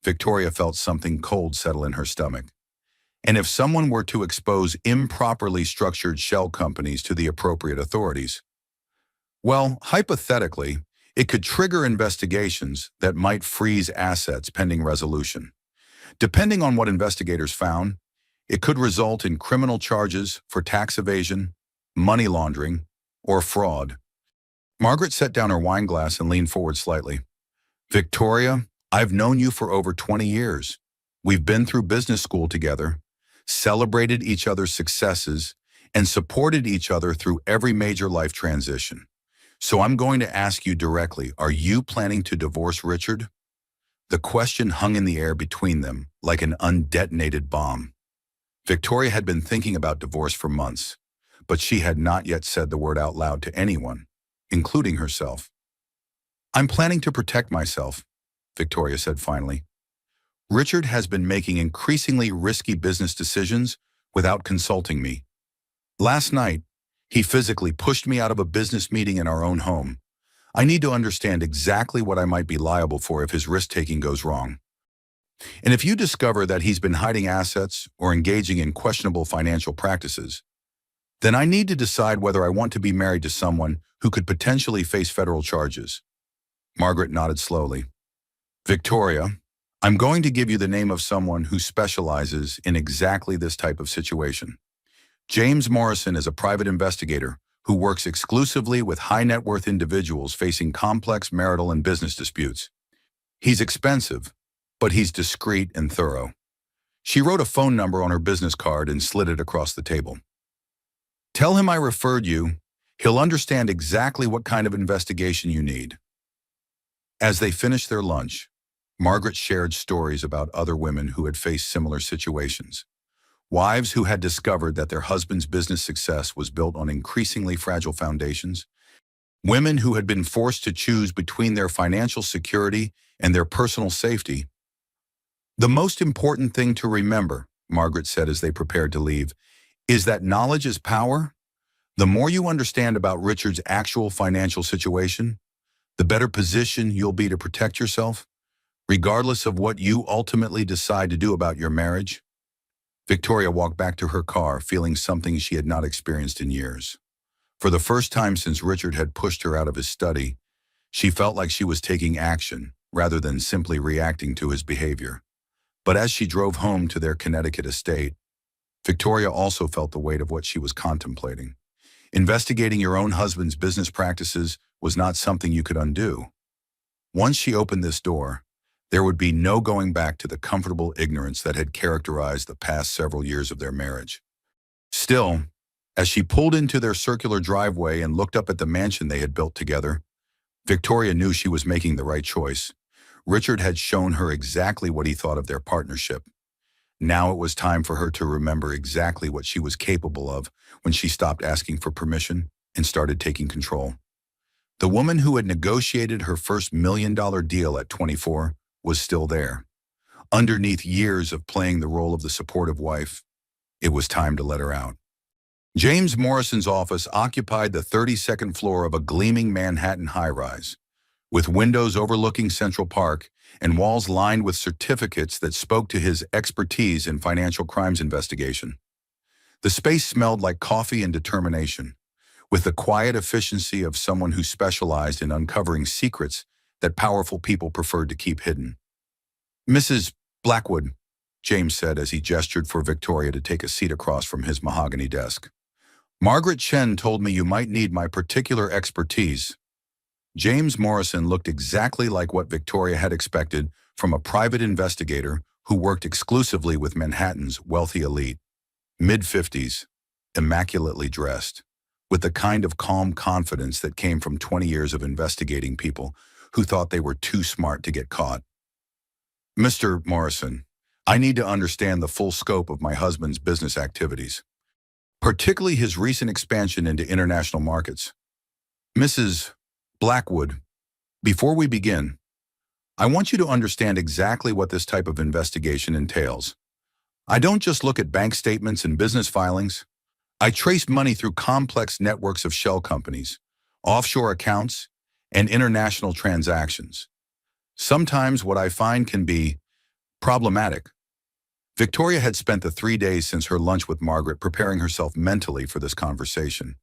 Victoria felt something cold settle in her stomach. And if someone were to expose improperly structured shell companies to the appropriate authorities, well, hypothetically, it could trigger investigations that might freeze assets pending resolution. Depending on what investigators found, it could result in criminal charges for tax evasion, money laundering, or fraud. Margaret set down her wine glass and leaned forward slightly. Victoria, I've known you for over 20 years. We've been through business school together, celebrated each other's successes, and supported each other through every major life transition. So I'm going to ask you directly, are you planning to divorce Richard? The question hung in the air between them like an undetonated bomb. Victoria had been thinking about divorce for months, but she had not yet said the word out loud to anyone, including herself. I'm planning to protect myself, Victoria said finally. Richard has been making increasingly risky business decisions without consulting me. Last night, he physically pushed me out of a business meeting in our own home. I need to understand exactly what I might be liable for if his risk-taking goes wrong. And if you discover that he's been hiding assets or engaging in questionable financial practices, then I need to decide whether I want to be married to someone who could potentially face federal charges. Margaret nodded slowly. Victoria, I'm going to give you the name of someone who specializes in exactly this type of situation. James Morrison is a private investigator who works exclusively with high-net-worth individuals facing complex marital and business disputes. He's expensive, but he's discreet and thorough. She wrote a phone number on her business card and slid it across the table. Tell him I referred you. He'll understand exactly what kind of investigation you need. As they finished their lunch, Margaret shared stories about other women who had faced similar situations. Wives who had discovered that their husband's business success was built on increasingly fragile foundations. Women who had been forced to choose between their financial security and their personal safety. The most important thing to remember, Margaret said as they prepared to leave, is that knowledge is power. The more you understand about Richard's actual financial situation, the better position you'll be to protect yourself, regardless of what you ultimately decide to do about your marriage. Victoria walked back to her car, feeling something she had not experienced in years. For the first time since Richard had pushed her out of his study, she felt like she was taking action rather than simply reacting to his behavior. But as she drove home to their Connecticut estate, Victoria also felt the weight of what she was contemplating. Investigating your own husband's business practices was not something you could undo. Once she opened this door, there would be no going back to the comfortable ignorance that had characterized the past several years of their marriage. Still, as she pulled into their circular driveway and looked up at the mansion they had built together, Victoria knew she was making the right choice. Richard had shown her exactly what he thought of their partnership. Now it was time for her to remember exactly what she was capable of when she stopped asking for permission and started taking control. The woman who had negotiated her first $1 million deal at 24 was still there. Underneath years of playing the role of the supportive wife, it was time to let her out. James Morrison's office occupied the 32nd floor of a gleaming Manhattan high-rise, with windows overlooking Central Park and walls lined with certificates that spoke to his expertise in financial crimes investigation. The space smelled like coffee and determination, with the quiet efficiency of someone who specialized in uncovering secrets that powerful people preferred to keep hidden. "Mrs. Blackwood," James said as he gestured for Victoria to take a seat across from his mahogany desk. "Margaret Chen told me you might need my particular expertise." James Morrison looked exactly like what Victoria had expected from a private investigator who worked exclusively with Manhattan's wealthy elite. Mid-50s, immaculately dressed, with the kind of calm confidence that came from 20 years of investigating people who thought they were too smart to get caught. "Mr. Morrison, I need to understand the full scope of my husband's business activities, particularly his recent expansion into international markets. Mrs. Blackwood, before we begin, I want you to understand exactly what this type of investigation entails. I don't just look at bank statements and business filings. I trace money through complex networks of shell companies, offshore accounts, and international transactions. Sometimes what I find can be problematic." Victoria had spent the 3 days since her lunch with Margaret preparing herself mentally for this conversation.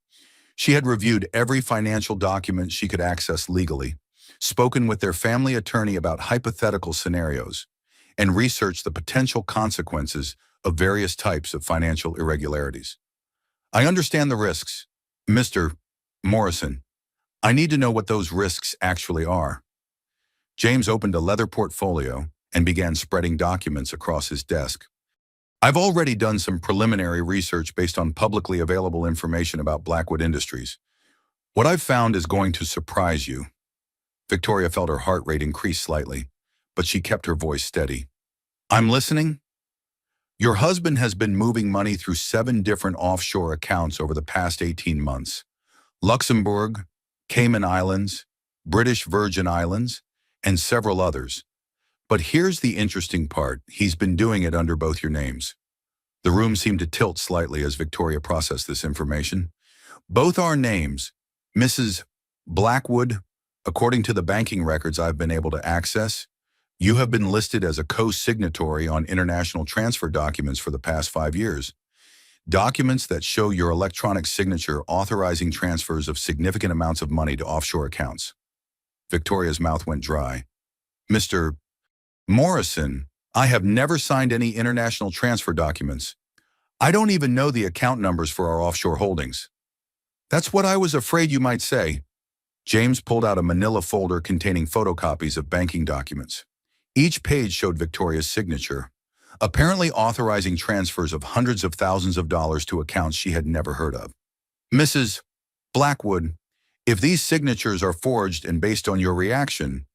She had reviewed every financial document she could access legally, spoken with their family attorney about hypothetical scenarios, and researched the potential consequences of various types of financial irregularities. "I understand the risks. Mr. Morrison, I need to know what those risks actually are." James opened a leather portfolio and began spreading documents across his desk. "I've already done some preliminary research based on publicly available information about Blackwood Industries. What I've found is going to surprise you." Victoria felt her heart rate increase slightly, but she kept her voice steady. "I'm listening." "Your husband has been moving money through 7 different offshore accounts over the past 18 months. Luxembourg, Cayman Islands, British Virgin Islands, and several others. But here's the interesting part. He's been doing it under both your names." The room seemed to tilt slightly as Victoria processed this information. "Both our names, Mrs. Blackwood, according to the banking records I've been able to access, you have been listed as a co-signatory on international transfer documents for the past 5 years. Documents that show your electronic signature authorizing transfers of significant amounts of money to offshore accounts." Victoria's mouth went dry. "Mr. Morrison, I have never signed any international transfer documents. I don't even know the account numbers for our offshore holdings." "That's what I was afraid you might say." James pulled out a manila folder containing photocopies of banking documents. Each page showed Victoria's signature, apparently authorizing transfers of hundreds of thousands of dollars to accounts she had never heard of. "Mrs. Blackwood, if these signatures are forged and based on your reaction,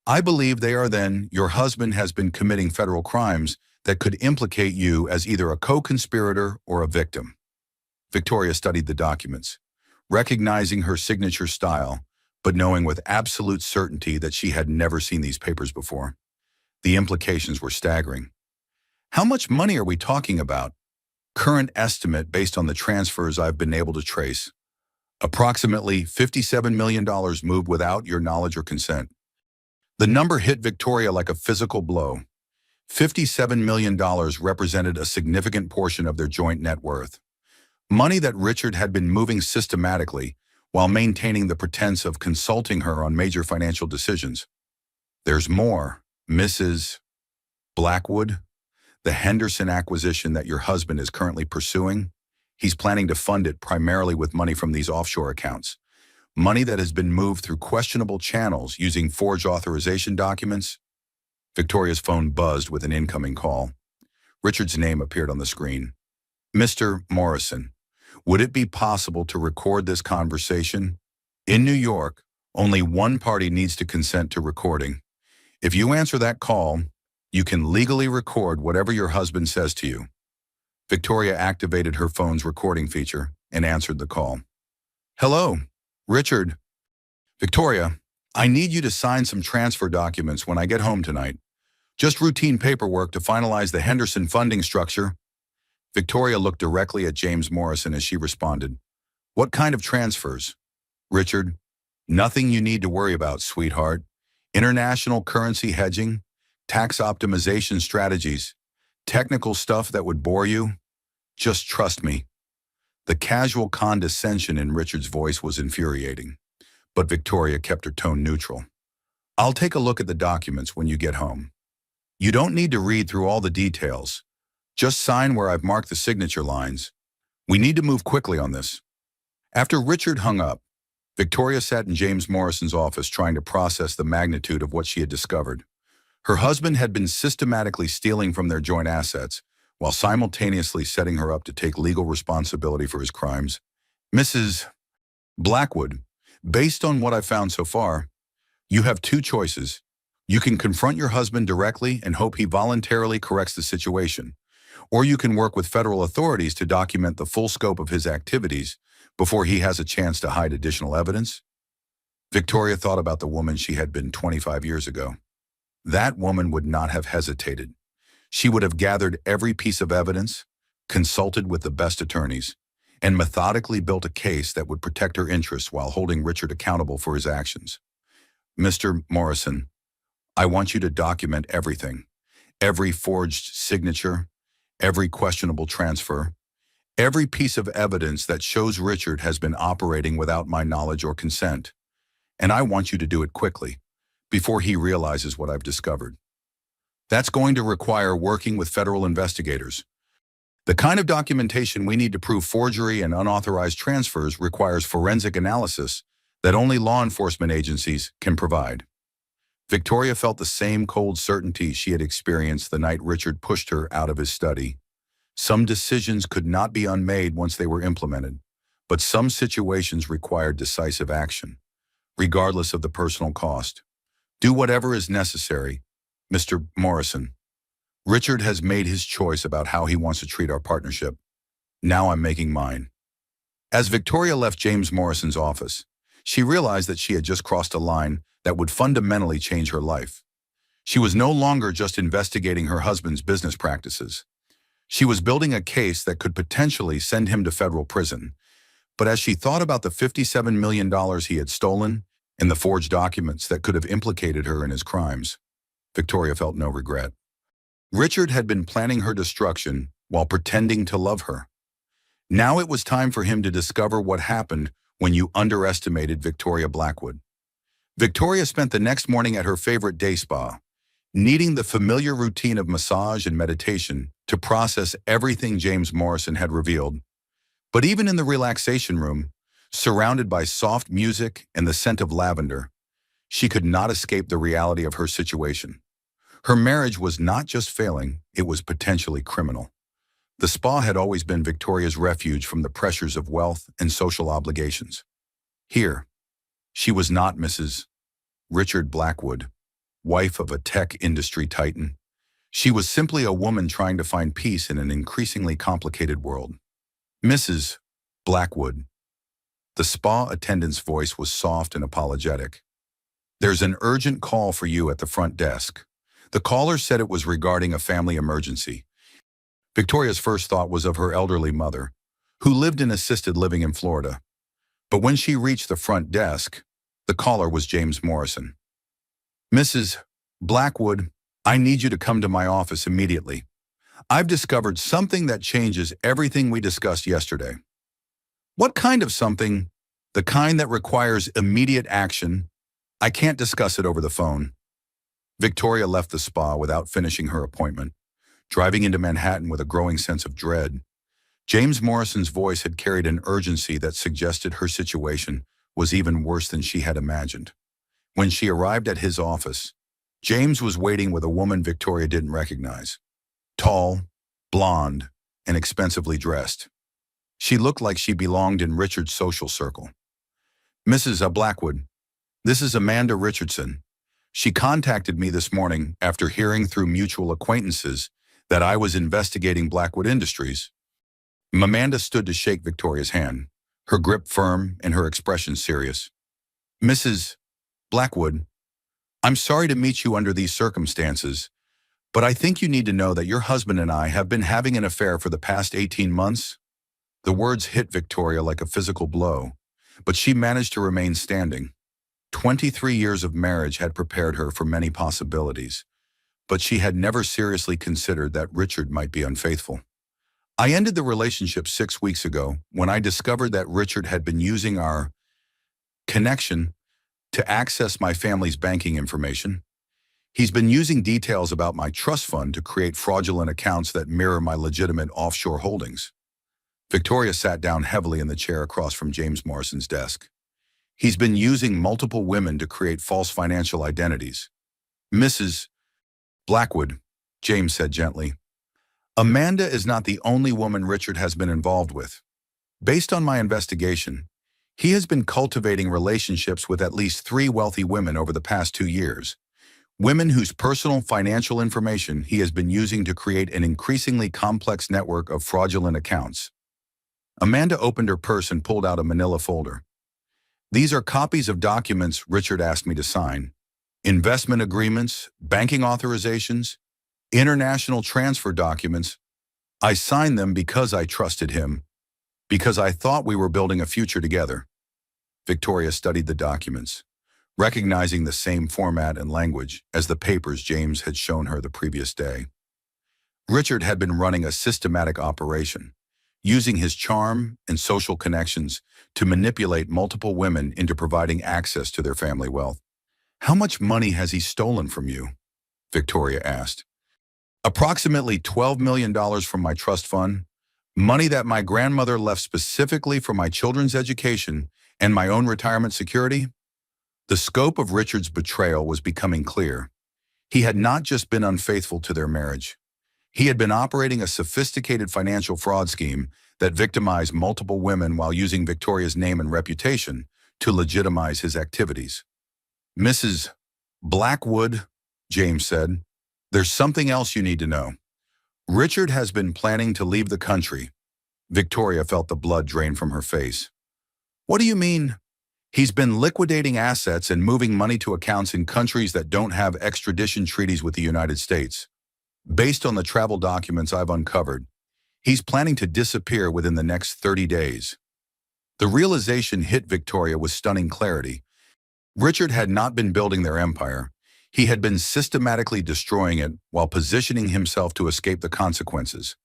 I believe they are then your husband has been committing federal crimes that could implicate you as either a co-conspirator or a victim." Victoria studied the documents, recognizing her signature style, but knowing with absolute certainty that she had never seen these papers before. The implications were staggering. "How much money are we talking about?" "Current estimate based on the transfers I've been able to trace. Approximately $57 million moved without your knowledge or consent." The number hit Victoria like a physical blow. $57 million represented a significant portion of their joint net worth. Money that Richard had been moving systematically while maintaining the pretense of consulting her on major financial decisions. "There's more, Mrs. Blackwood. The Henderson acquisition that your husband is currently pursuing, He's planning to fund it primarily with money from these offshore accounts. Money that has been moved through questionable channels using forged authorization documents. Victoria's phone buzzed with an incoming call. Richard's name appeared on the screen. Mr. Morrison, would it be possible to record this conversation? In New York, only one party needs to consent to recording. If you answer that call, you can legally record whatever your husband says to you. Victoria activated her phone's recording feature and answered the call. Hello, Richard. Victoria, I need you to sign some transfer documents when I get home tonight. Just routine paperwork to finalize the Henderson funding structure. Victoria looked directly at James Morrison as she responded. What kind of transfers? Richard, nothing you need to worry about, sweetheart. International currency hedging, tax optimization strategies, technical stuff that would bore you. Just trust me. The casual condescension in Richard's voice was infuriating, but Victoria kept her tone neutral. I'll take a look at the documents when you get home. You don't need to read through all the details. Just sign where I've marked the signature lines. We need to move quickly on this. After Richard hung up, Victoria sat in James Morrison's office trying to process the magnitude of what she had discovered. Her husband had been systematically stealing from their joint assets, while simultaneously setting her up to take legal responsibility for his crimes. Mrs. Blackwood, based on what I've found so far, you have two choices. You can confront your husband directly and hope he voluntarily corrects the situation, or you can work with federal authorities to document the full scope of his activities before he has a chance to hide additional evidence. Victoria thought about the woman she had been 25 years ago. That woman would not have hesitated. She would have gathered every piece of evidence, consulted with the best attorneys, and methodically built a case that would protect her interests while holding Richard accountable for his actions. Mr. Morrison, I want you to document everything. Every forged signature, every questionable transfer, every piece of evidence that shows Richard has been operating without my knowledge or consent. And I want you to do it quickly, before he realizes what I've discovered. That's going to require working with federal investigators. The kind of documentation we need to prove forgery and unauthorized transfers requires forensic analysis that only law enforcement agencies can provide. Victoria felt the same cold certainty she had experienced the night Richard pushed her out of his study. Some decisions could not be unmade once they were implemented, but some situations required decisive action, regardless of the personal cost. Do whatever is necessary, Mr. Morrison. Richard has made his choice about how he wants to treat our partnership. Now I'm making mine. As Victoria left James Morrison's office, she realized that she had just crossed a line that would fundamentally change her life. She was no longer just investigating her husband's business practices. She was building a case that could potentially send him to federal prison. But as she thought about the $57 million he had stolen and the forged documents that could have implicated her in his crimes, Victoria felt no regret. Richard had been planning her destruction while pretending to love her. Now it was time for him to discover what happened when you underestimated Victoria Blackwood. Victoria spent the next morning at her favorite day spa, needing the familiar routine of massage and meditation to process everything James Morrison had revealed. But even in the relaxation room, surrounded by soft music and the scent of lavender, she could not escape the reality of her situation. Her marriage was not just failing, it was potentially criminal. The spa had always been Victoria's refuge from the pressures of wealth and social obligations. Here, she was not Mrs. Richard Blackwood, wife of a tech industry titan. She was simply a woman trying to find peace in an increasingly complicated world. Mrs. Blackwood. The spa attendant's voice was soft and apologetic. There's an urgent call for you at the front desk. The caller said it was regarding a family emergency. Victoria's first thought was of her elderly mother, who lived in assisted living in Florida. But when she reached the front desk, the caller was James Morrison. Mrs. Blackwood, I need you to come to my office immediately. I've discovered something that changes everything we discussed yesterday. What kind of something? The kind that requires immediate action. I can't discuss it over the phone. Victoria left the spa without finishing her appointment, driving into Manhattan with a growing sense of dread. James Morrison's voice had carried an urgency that suggested her situation was even worse than she had imagined. When she arrived at his office, James was waiting with a woman Victoria didn't recognize. Tall, blonde, and expensively dressed. She looked like she belonged in Richard's social circle. "Mrs. Blackwood, this is Amanda Richardson. She contacted me this morning after hearing through mutual acquaintances that I was investigating Blackwood Industries." Amanda stood to shake Victoria's hand, her grip firm and her expression serious. "Mrs. Blackwood, I'm sorry to meet you under these circumstances, but I think you need to know that your husband and I have been having an affair for the past 18 months. The words hit Victoria like a physical blow, but she managed to remain standing. 23 years of marriage had prepared her for many possibilities, but she had never seriously considered that Richard might be unfaithful. "I ended the relationship 6 weeks ago when I discovered that Richard had been using our connection to access my family's banking information. He's been using details about my trust fund to create fraudulent accounts that mirror my legitimate offshore holdings." Victoria sat down heavily in the chair across from James Morrison's desk. "He's been using multiple women to create false financial identities." "Mrs. Blackwood," James said gently, "Amanda is not the only woman Richard has been involved with. Based on my investigation, he has been cultivating relationships with at least 3 wealthy women over the past 2 years. Women whose personal financial information he has been using to create an increasingly complex network of fraudulent accounts." Amanda opened her purse and pulled out a manila folder. "These are copies of documents Richard asked me to sign. Investment agreements, banking authorizations, international transfer documents. I signed them because I trusted him, because I thought we were building a future together." Victoria studied the documents, recognizing the same format and language as the papers James had shown her the previous day. Richard had been running a systematic operation, using his charm and social connections to manipulate multiple women into providing access to their family wealth. "How much money has he stolen from you?" Victoria asked. "Approximately $12 million from my trust fund, money that my grandmother left specifically for my children's education and my own retirement security." The scope of Richard's betrayal was becoming clear. He had not just been unfaithful to their marriage. He had been operating a sophisticated financial fraud scheme that victimized multiple women while using Victoria's name and reputation to legitimize his activities. "Mrs. Blackwood," James said, "there's something else you need to know. Richard has been planning to leave the country." Victoria felt the blood drain from her face. "What do you mean?" "He's been liquidating assets and moving money to accounts in countries that don't have extradition treaties with the United States. Based on the travel documents I've uncovered, he's planning to disappear within the next 30 days. The realization hit Victoria with stunning clarity. Richard had not been building their empire. He had been systematically destroying it while positioning himself to escape the consequences.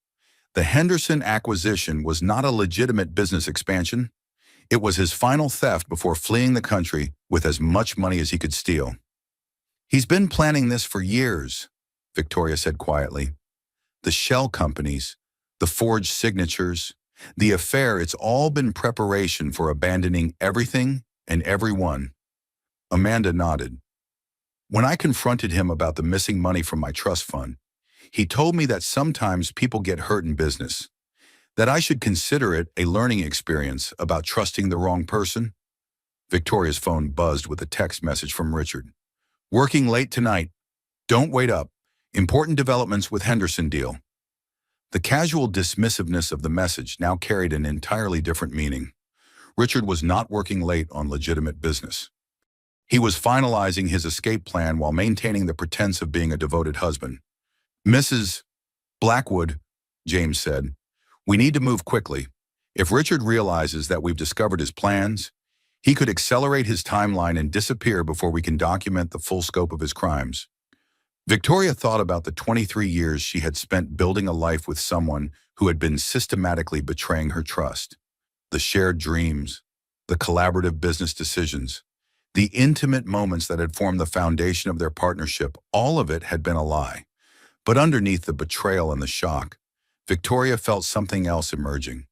The Henderson acquisition was not a legitimate business expansion. It was his final theft before fleeing the country with as much money as he could steal. "He's been planning this for years," Victoria said quietly. "The shell companies, the forged signatures, the affair, it's all been preparation for abandoning everything and everyone." Amanda nodded. "When I confronted him about the missing money from my trust fund, he told me that sometimes people get hurt in business, that I should consider it a learning experience about trusting the wrong person." Victoria's phone buzzed with a text message from Richard. "Working late tonight. Don't wait up. Important developments with Henderson deal." The casual dismissiveness of the message now carried an entirely different meaning. Richard was not working late on legitimate business. He was finalizing his escape plan while maintaining the pretense of being a devoted husband. "Mrs. Blackwood," James said, "we need to move quickly. If Richard realizes that we've discovered his plans, he could accelerate his timeline and disappear before we can document the full scope of his crimes." Victoria thought about the 23 years she had spent building a life with someone who had been systematically betraying her trust. The shared dreams, the collaborative business decisions, the intimate moments that had formed the foundation of their partnership, all of it had been a lie. But underneath the betrayal and the shock, Victoria felt something else emerging.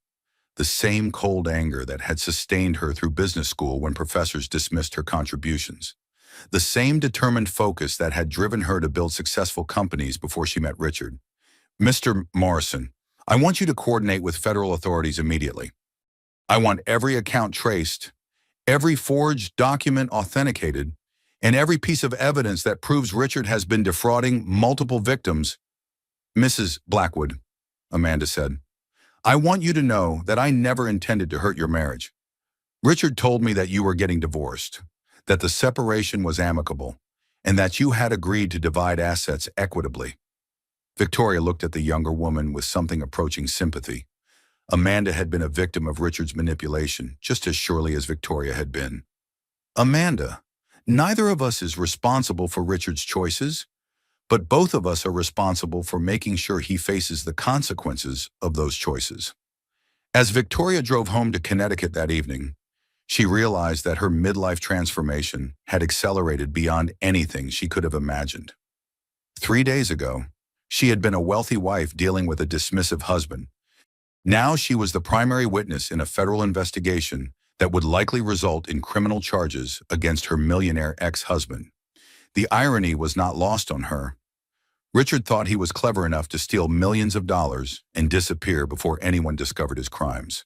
The same cold anger that had sustained her through business school when professors dismissed her contributions. The same determined focus that had driven her to build successful companies before she met Richard. Mr. Morrison, I want you to coordinate with federal authorities immediately. I want every account traced, every forged document authenticated, and every piece of evidence that proves Richard has been defrauding multiple victims. Mrs. Blackwood, Amanda said, I want you to know that I never intended to hurt your marriage. Richard told me that you were getting divorced, that the separation was amicable, and that you had agreed to divide assets equitably. Victoria looked at the younger woman with something approaching sympathy. Amanda had been a victim of Richard's manipulation just as surely as Victoria had been. Amanda, neither of us is responsible for Richard's choices, but both of us are responsible for making sure he faces the consequences of those choices. As Victoria drove home to Connecticut that evening, she realized that her midlife transformation had accelerated beyond anything she could have imagined. 3 days ago, she had been a wealthy wife dealing with a dismissive husband. Now she was the primary witness in a federal investigation that would likely result in criminal charges against her millionaire ex-husband. The irony was not lost on her. Richard thought he was clever enough to steal millions of dollars and disappear before anyone discovered his crimes.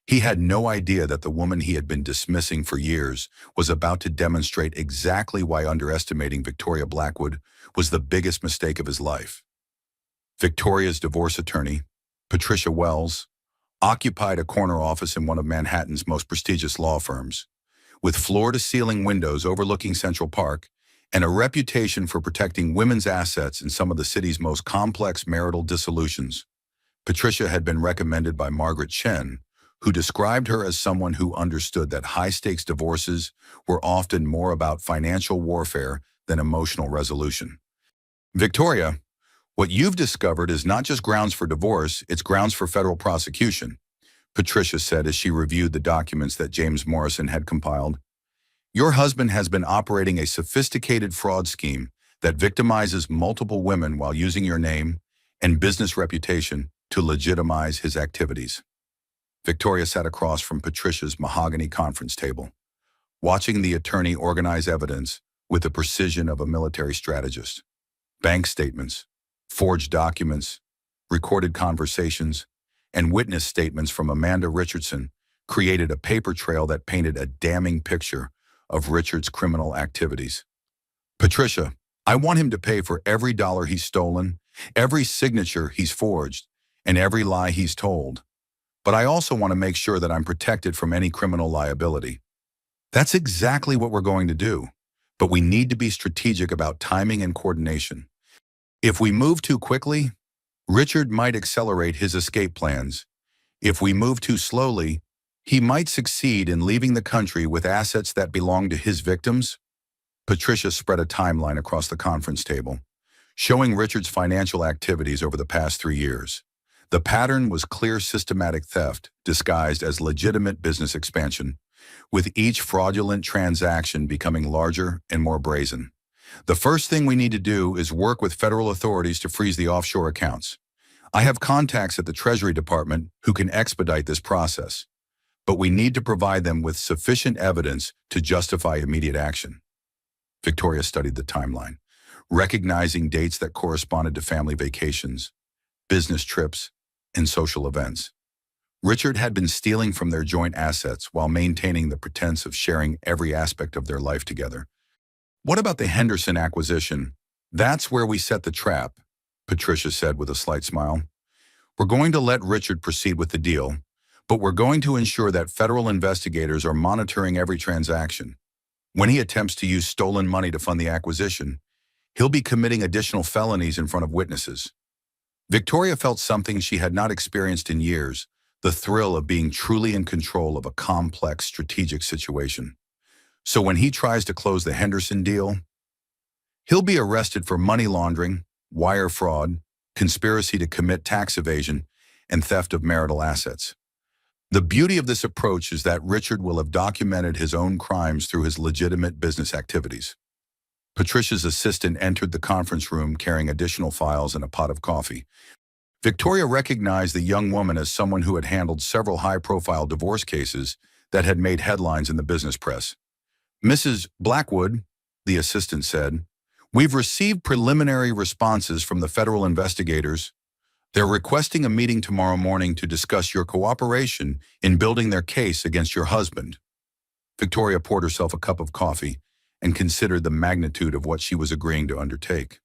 He had no idea that the woman he had been dismissing for years was about to demonstrate exactly why underestimating Victoria Blackwood was the biggest mistake of his life. Victoria's divorce attorney, Patricia Wells, occupied a corner office in one of Manhattan's most prestigious law firms. With floor-to-ceiling windows overlooking Central Park and a reputation for protecting women's assets in some of the city's most complex marital dissolutions, Patricia had been recommended by Margaret Chen, who described her as someone who understood that high-stakes divorces were often more about financial warfare than emotional resolution. Victoria, what you've discovered is not just grounds for divorce, it's grounds for federal prosecution, Patricia said as she reviewed the documents that James Morrison had compiled. Your husband has been operating a sophisticated fraud scheme that victimizes multiple women while using your name and business reputation to legitimize his activities. Victoria sat across from Patricia's mahogany conference table, watching the attorney organize evidence with the precision of a military strategist. Bank statements, forged documents, recorded conversations, and witness statements from Amanda Richardson created a paper trail that painted a damning picture of Richard's criminal activities. Patricia, I want him to pay for every dollar he's stolen, every signature he's forged, and every lie he's told. But I also want to make sure that I'm protected from any criminal liability. That's exactly what we're going to do, but we need to be strategic about timing and coordination. If we move too quickly, Richard might accelerate his escape plans. If we move too slowly, he might succeed in leaving the country with assets that belong to his victims. Patricia spread a timeline across the conference table, showing Richard's financial activities over the past 3 years. The pattern was clear systematic theft disguised as legitimate business expansion, with each fraudulent transaction becoming larger and more brazen. The first thing we need to do is work with federal authorities to freeze the offshore accounts. I have contacts at the Treasury Department who can expedite this process, but we need to provide them with sufficient evidence to justify immediate action. Victoria studied the timeline, recognizing dates that corresponded to family vacations, business trips, and social events. Richard had been stealing from their joint assets while maintaining the pretense of sharing every aspect of their life together. What about the Henderson acquisition? That's where we set the trap, Patricia said with a slight smile. We're going to let Richard proceed with the deal, but we're going to ensure that federal investigators are monitoring every transaction. When he attempts to use stolen money to fund the acquisition, he'll be committing additional felonies in front of witnesses. Victoria felt something she had not experienced in years, the thrill of being truly in control of a complex strategic situation. So when he tries to close the Henderson deal, he'll be arrested for money laundering, wire fraud, conspiracy to commit tax evasion, and theft of marital assets. The beauty of this approach is that Richard will have documented his own crimes through his legitimate business activities. Patricia's assistant entered the conference room carrying additional files and a pot of coffee. Victoria recognized the young woman as someone who had handled several high-profile divorce cases that had made headlines in the business press. "Mrs. Blackwood," the assistant said, "we've received preliminary responses from the federal investigators. They're requesting a meeting tomorrow morning to discuss your cooperation in building their case against your husband." Victoria poured herself a cup of coffee and considered the magnitude of what she was agreeing to undertake.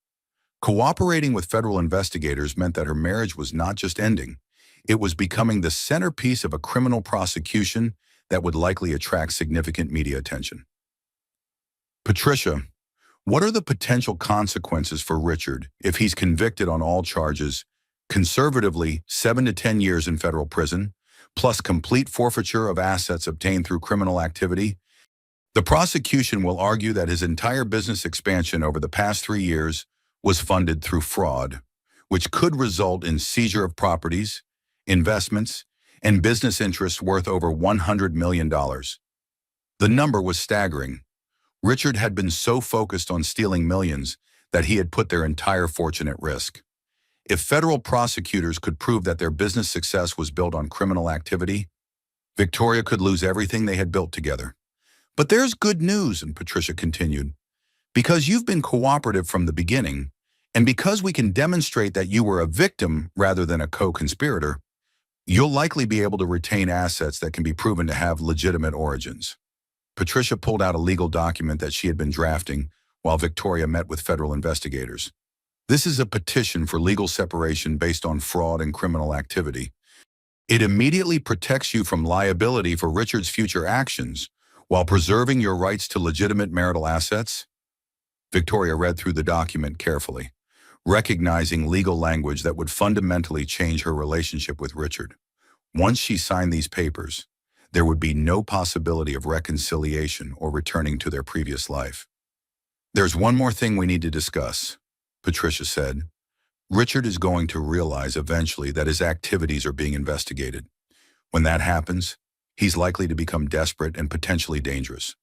Cooperating with federal investigators meant that her marriage was not just ending, it was becoming the centerpiece of a criminal prosecution that would likely attract significant media attention. "Patricia, what are the potential consequences for Richard if he's convicted on all charges, conservatively 7 to 10 years in federal prison, plus complete forfeiture of assets obtained through criminal activity? The prosecution will argue that his entire business expansion over the past 3 years was funded through fraud, which could result in seizure of properties, investments, and business interests worth over $100 million. The number was staggering. Richard had been so focused on stealing millions that he had put their entire fortune at risk. If federal prosecutors could prove that their business success was built on criminal activity, Victoria could lose everything they had built together. "But there's good news," and Patricia continued. "Because you've been cooperative from the beginning, and because we can demonstrate that you were a victim rather than a co-conspirator, you'll likely be able to retain assets that can be proven to have legitimate origins." Patricia pulled out a legal document that she had been drafting while Victoria met with federal investigators. "This is a petition for legal separation based on fraud and criminal activity. It immediately protects you from liability for Richard's future actions while preserving your rights to legitimate marital assets." Victoria read through the document carefully, recognizing legal language that would fundamentally change her relationship with Richard. Once she signed these papers, there would be no possibility of reconciliation or returning to their previous life. "There's one more thing we need to discuss," Patricia said. "Richard is going to realize eventually that his activities are being investigated. When that happens, he's likely to become desperate and potentially dangerous.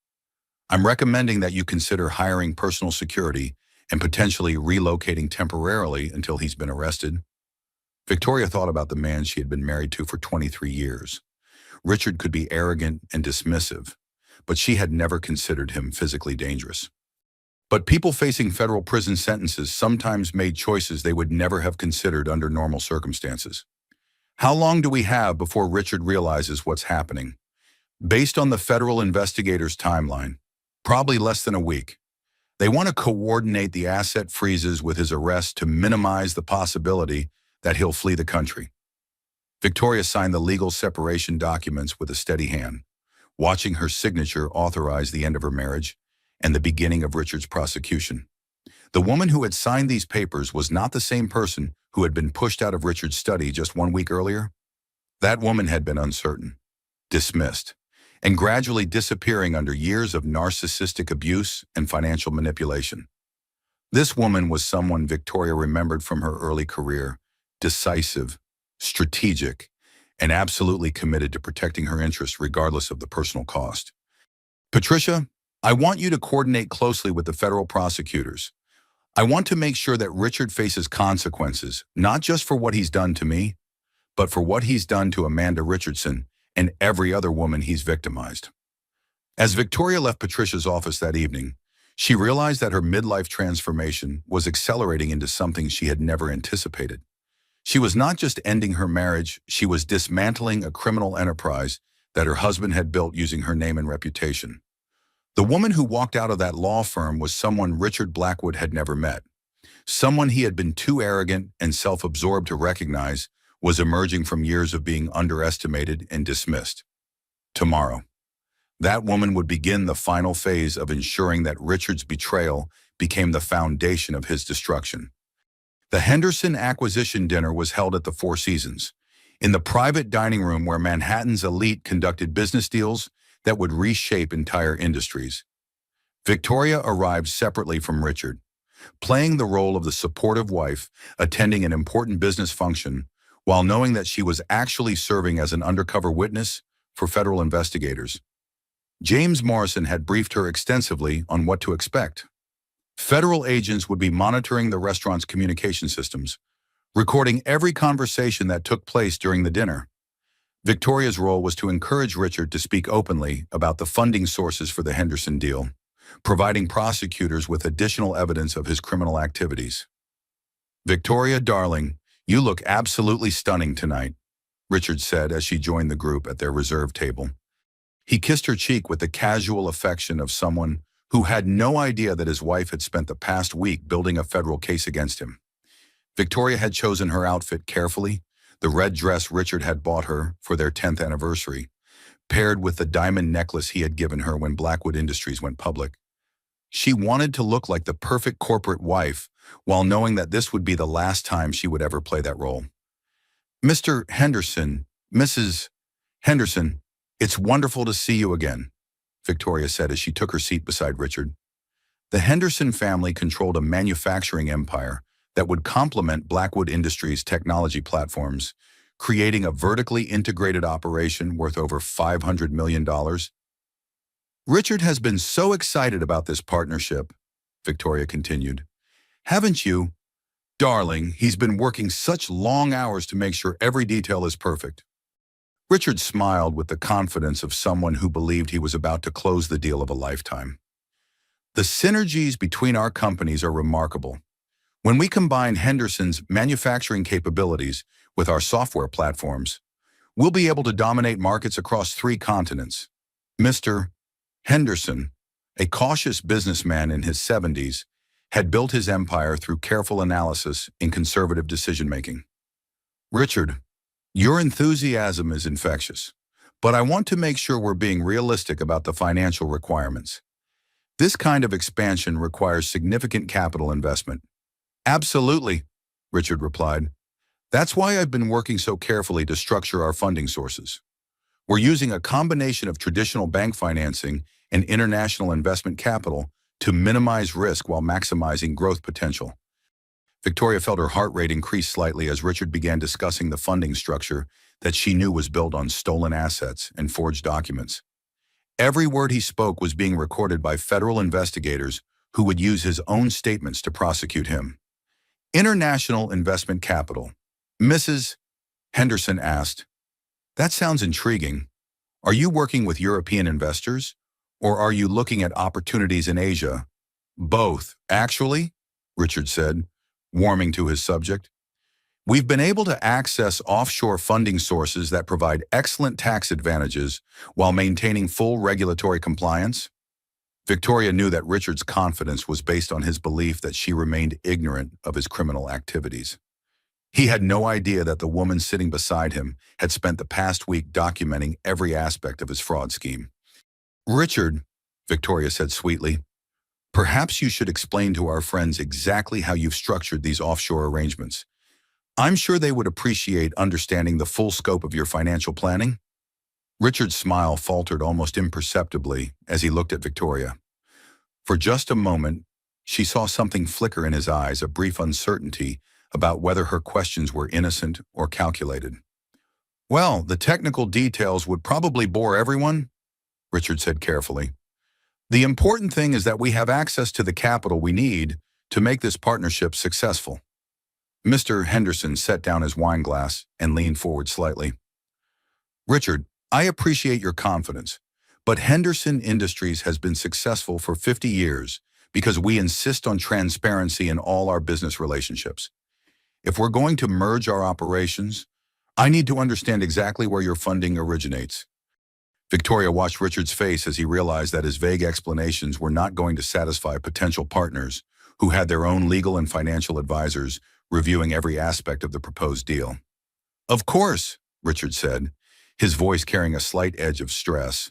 I'm recommending that you consider hiring personal security and potentially relocating temporarily until he's been arrested." Victoria thought about the man she had been married to for 23 years. Richard could be arrogant and dismissive, but she had never considered him physically dangerous. But people facing federal prison sentences sometimes made choices they would never have considered under normal circumstances. "How long do we have before Richard realizes what's happening?" "Based on the federal investigators' timeline, probably less than a week. They want to coordinate the asset freezes with his arrest to minimize the possibility that he'll flee the country." Victoria signed the legal separation documents with a steady hand, watching her signature authorize the end of her marriage and the beginning of Richard's prosecution. The woman who had signed these papers was not the same person who had been pushed out of Richard's study just 1 week earlier. That woman had been uncertain, dismissed, and gradually disappearing under years of narcissistic abuse and financial manipulation. This woman was someone Victoria remembered from her early career, decisive, strategic, and absolutely committed to protecting her interests regardless of the personal cost. "Patricia, I want you to coordinate closely with the federal prosecutors. I want to make sure that Richard faces consequences, not just for what he's done to me, but for what he's done to Amanda Richardson and every other woman he's victimized." As Victoria left Patricia's office that evening, she realized that her midlife transformation was accelerating into something she had never anticipated. She was not just ending her marriage, she was dismantling a criminal enterprise that her husband had built using her name and reputation. The woman who walked out of that law firm was someone Richard Blackwood had never met. Someone he had been too arrogant and self-absorbed to recognize was emerging from years of being underestimated and dismissed. Tomorrow, that woman would begin the final phase of ensuring that Richard's betrayal became the foundation of his destruction. The Henderson acquisition dinner was held at the Four Seasons, in the private dining room where Manhattan's elite conducted business deals that would reshape entire industries. Victoria arrived separately from Richard, playing the role of the supportive wife attending an important business function while knowing that she was actually serving as an undercover witness for federal investigators. James Morrison had briefed her extensively on what to expect. Federal agents would be monitoring the restaurant's communication systems, recording every conversation that took place during the dinner. Victoria's role was to encourage Richard to speak openly about the funding sources for the Henderson deal, providing prosecutors with additional evidence of his criminal activities. "Victoria, darling, you look absolutely stunning tonight," Richard said as she joined the group at their reserve table. He kissed her cheek with the casual affection of someone who had no idea that his wife had spent the past week building a federal case against him. Victoria had chosen her outfit carefully, the red dress Richard had bought her for their 10th anniversary, paired with the diamond necklace he had given her when Blackwood Industries went public. She wanted to look like the perfect corporate wife, while knowing that this would be the last time she would ever play that role. "Mr. Henderson, Mrs. Henderson, it's wonderful to see you again," Victoria said as she took her seat beside Richard. The Henderson family controlled a manufacturing empire that would complement Blackwood Industries' technology platforms, creating a vertically integrated operation worth over $500 million. "Richard has been so excited about this partnership," Victoria continued. "Haven't you? Darling, he's been working such long hours to make sure every detail is perfect." Richard smiled with the confidence of someone who believed he was about to close the deal of a lifetime. "The synergies between our companies are remarkable. When we combine Henderson's manufacturing capabilities with our software platforms, we'll be able to dominate markets across 3 continents." Mr. Henderson, a cautious businessman in his 70s, had built his empire through careful analysis and conservative decision-making. "Richard, your enthusiasm is infectious, but I want to make sure we're being realistic about the financial requirements. This kind of expansion requires significant capital investment." "Absolutely," Richard replied. "That's why I've been working so carefully to structure our funding sources. We're using a combination of traditional bank financing and international investment capital to minimize risk while maximizing growth potential." Victoria felt her heart rate increase slightly as Richard began discussing the funding structure that she knew was built on stolen assets and forged documents. Every word he spoke was being recorded by federal investigators who would use his own statements to prosecute him. "International investment capital," Mrs. Henderson asked. "That sounds intriguing. Are you working with European investors, or are you looking at opportunities in Asia?" "Both, actually," Richard said, warming to his subject. "We've been able to access offshore funding sources that provide excellent tax advantages while maintaining full regulatory compliance." Victoria knew that Richard's confidence was based on his belief that she remained ignorant of his criminal activities. He had no idea that the woman sitting beside him had spent the past week documenting every aspect of his fraud scheme. "Richard," Victoria said sweetly, "perhaps you should explain to our friends exactly how you've structured these offshore arrangements. I'm sure they would appreciate understanding the full scope of your financial planning." Richard's smile faltered almost imperceptibly as he looked at Victoria. For just a moment, she saw something flicker in his eyes, a brief uncertainty about whether her questions were innocent or calculated. "Well, the technical details would probably bore everyone," Richard said carefully. "The important thing is that we have access to the capital we need to make this partnership successful." Mr. Henderson set down his wine glass and leaned forward slightly. "Richard, I appreciate your confidence, but Henderson Industries has been successful for 50 years because we insist on transparency in all our business relationships. If we're going to merge our operations, I need to understand exactly where your funding originates." Victoria watched Richard's face as he realized that his vague explanations were not going to satisfy potential partners who had their own legal and financial advisors reviewing every aspect of the proposed deal. "Of course," Richard said, his voice carrying a slight edge of stress.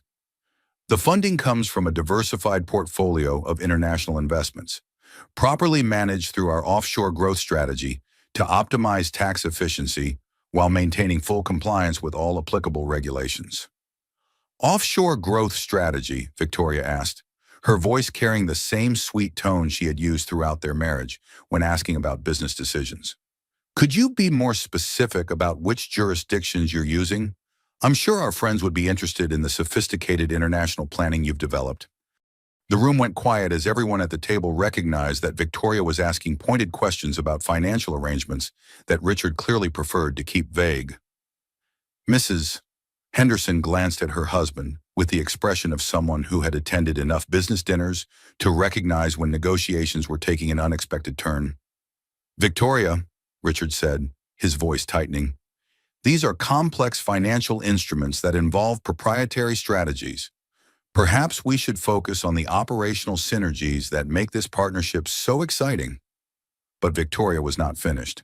"The funding comes from a diversified portfolio of international investments, properly managed through our offshore growth strategy to optimize tax efficiency while maintaining full compliance with all applicable regulations." "Offshore growth strategy?" Victoria asked, her voice carrying the same sweet tone she had used throughout their marriage when asking about business decisions. "Could you be more specific about which jurisdictions you're using? I'm sure our friends would be interested in the sophisticated international planning you've developed." The room went quiet as everyone at the table recognized that Victoria was asking pointed questions about financial arrangements that Richard clearly preferred to keep vague. Mrs. Henderson glanced at her husband with the expression of someone who had attended enough business dinners to recognize when negotiations were taking an unexpected turn. "Victoria," Richard said, his voice tightening, "these are complex financial instruments that involve proprietary strategies. Perhaps we should focus on the operational synergies that make this partnership so exciting." But Victoria was not finished.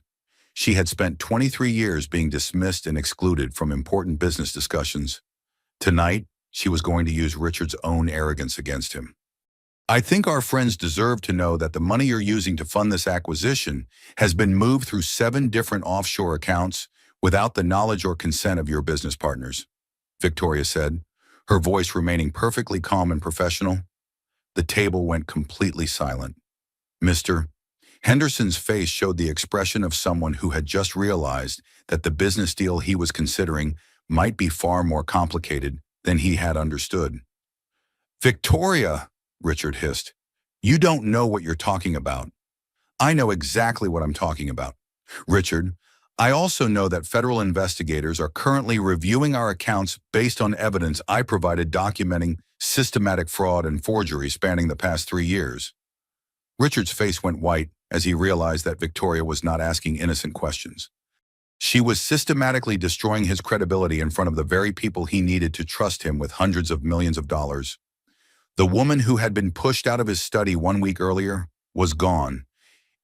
She had spent 23 years being dismissed and excluded from important business discussions. Tonight, she was going to use Richard's own arrogance against him. "I think our friends deserve to know that the money you're using to fund this acquisition has been moved through 7 different offshore accounts without the knowledge or consent of your business partners," Victoria said, her voice remaining perfectly calm and professional. The table went completely silent. Mr. Henderson's face showed the expression of someone who had just realized that the business deal he was considering might be far more complicated than he had understood. "Victoria," Richard hissed, "you don't know what you're talking about." "I know exactly what I'm talking about, Richard. I also know that federal investigators are currently reviewing our accounts based on evidence I provided documenting systematic fraud and forgery spanning the past 3 years. Richard's face went white as he realized that Victoria was not asking innocent questions. She was systematically destroying his credibility in front of the very people he needed to trust him with hundreds of millions of dollars. The woman who had been pushed out of his study 1 week earlier was gone.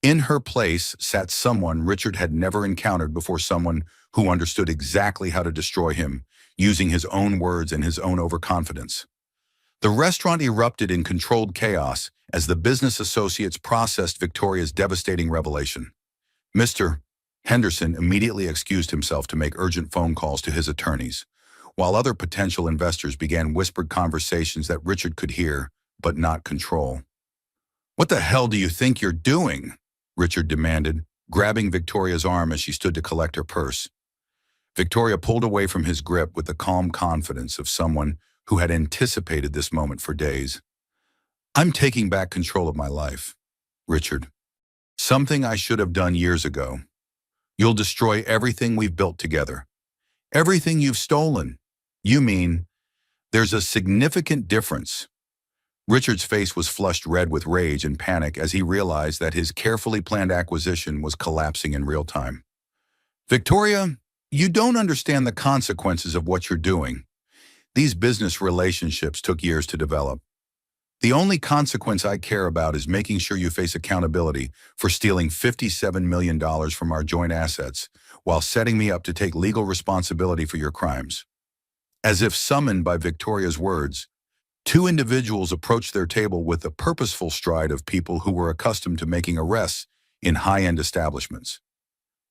In her place sat someone Richard had never encountered before, someone who understood exactly how to destroy him, using his own words and his own overconfidence. The restaurant erupted in controlled chaos as the business associates processed Victoria's devastating revelation. Mr. Henderson immediately excused himself to make urgent phone calls to his attorneys, while other potential investors began whispered conversations that Richard could hear but not control. "What the hell do you think you're doing?" Richard demanded, grabbing Victoria's arm as she stood to collect her purse. Victoria pulled away from his grip with the calm confidence of someone who had anticipated this moment for days. "I'm taking back control of my life, Richard. Something I should have done years ago. You'll destroy everything we've built together. Everything you've stolen. You mean there's a significant difference." Richard's face was flushed red with rage and panic as he realized that his carefully planned acquisition was collapsing in real time. "Victoria, you don't understand the consequences of what you're doing. These business relationships took years to develop. The only consequence I care about is making sure you face accountability for stealing $57 million from our joint assets while setting me up to take legal responsibility for your crimes." As if summoned by Victoria's words, 2 individuals approached their table with the purposeful stride of people who were accustomed to making arrests in high-end establishments.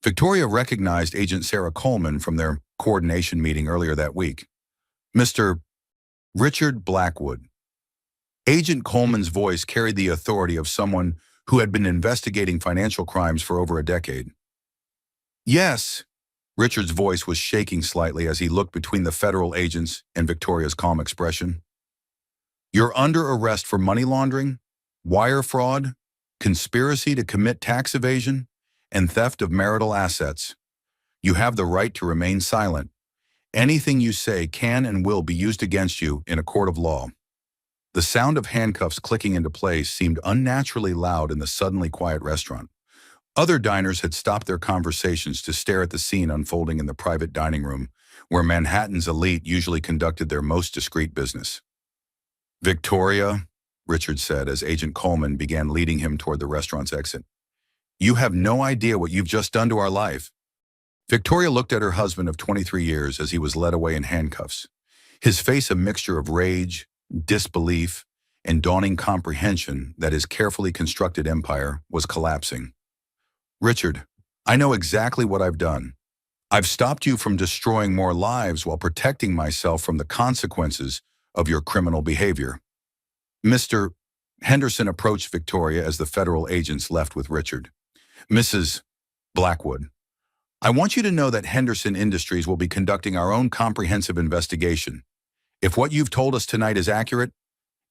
Victoria recognized Agent Sarah Coleman from their coordination meeting earlier that week. "Mr. Richard Blackwood." Agent Coleman's voice carried the authority of someone who had been investigating financial crimes for over a decade. "Yes." Richard's voice was shaking slightly as he looked between the federal agents and Victoria's calm expression. "You're under arrest for money laundering, wire fraud, conspiracy to commit tax evasion, and theft of marital assets. You have the right to remain silent. Anything you say can and will be used against you in a court of law." The sound of handcuffs clicking into place seemed unnaturally loud in the suddenly quiet restaurant. Other diners had stopped their conversations to stare at the scene unfolding in the private dining room, where Manhattan's elite usually conducted their most discreet business. "Victoria," Richard said as Agent Coleman began leading him toward the restaurant's exit, "you have no idea what you've just done to our life." Victoria looked at her husband of 23 years as he was led away in handcuffs, his face a mixture of rage, disbelief, and dawning comprehension that his carefully constructed empire was collapsing. "Richard, I know exactly what I've done. I've stopped you from destroying more lives while protecting myself from the consequences of your criminal behavior." Mr. Henderson approached Victoria as the federal agents left with Richard. "Mrs. Blackwood, I want you to know that Henderson Industries will be conducting our own comprehensive investigation. If what you've told us tonight is accurate,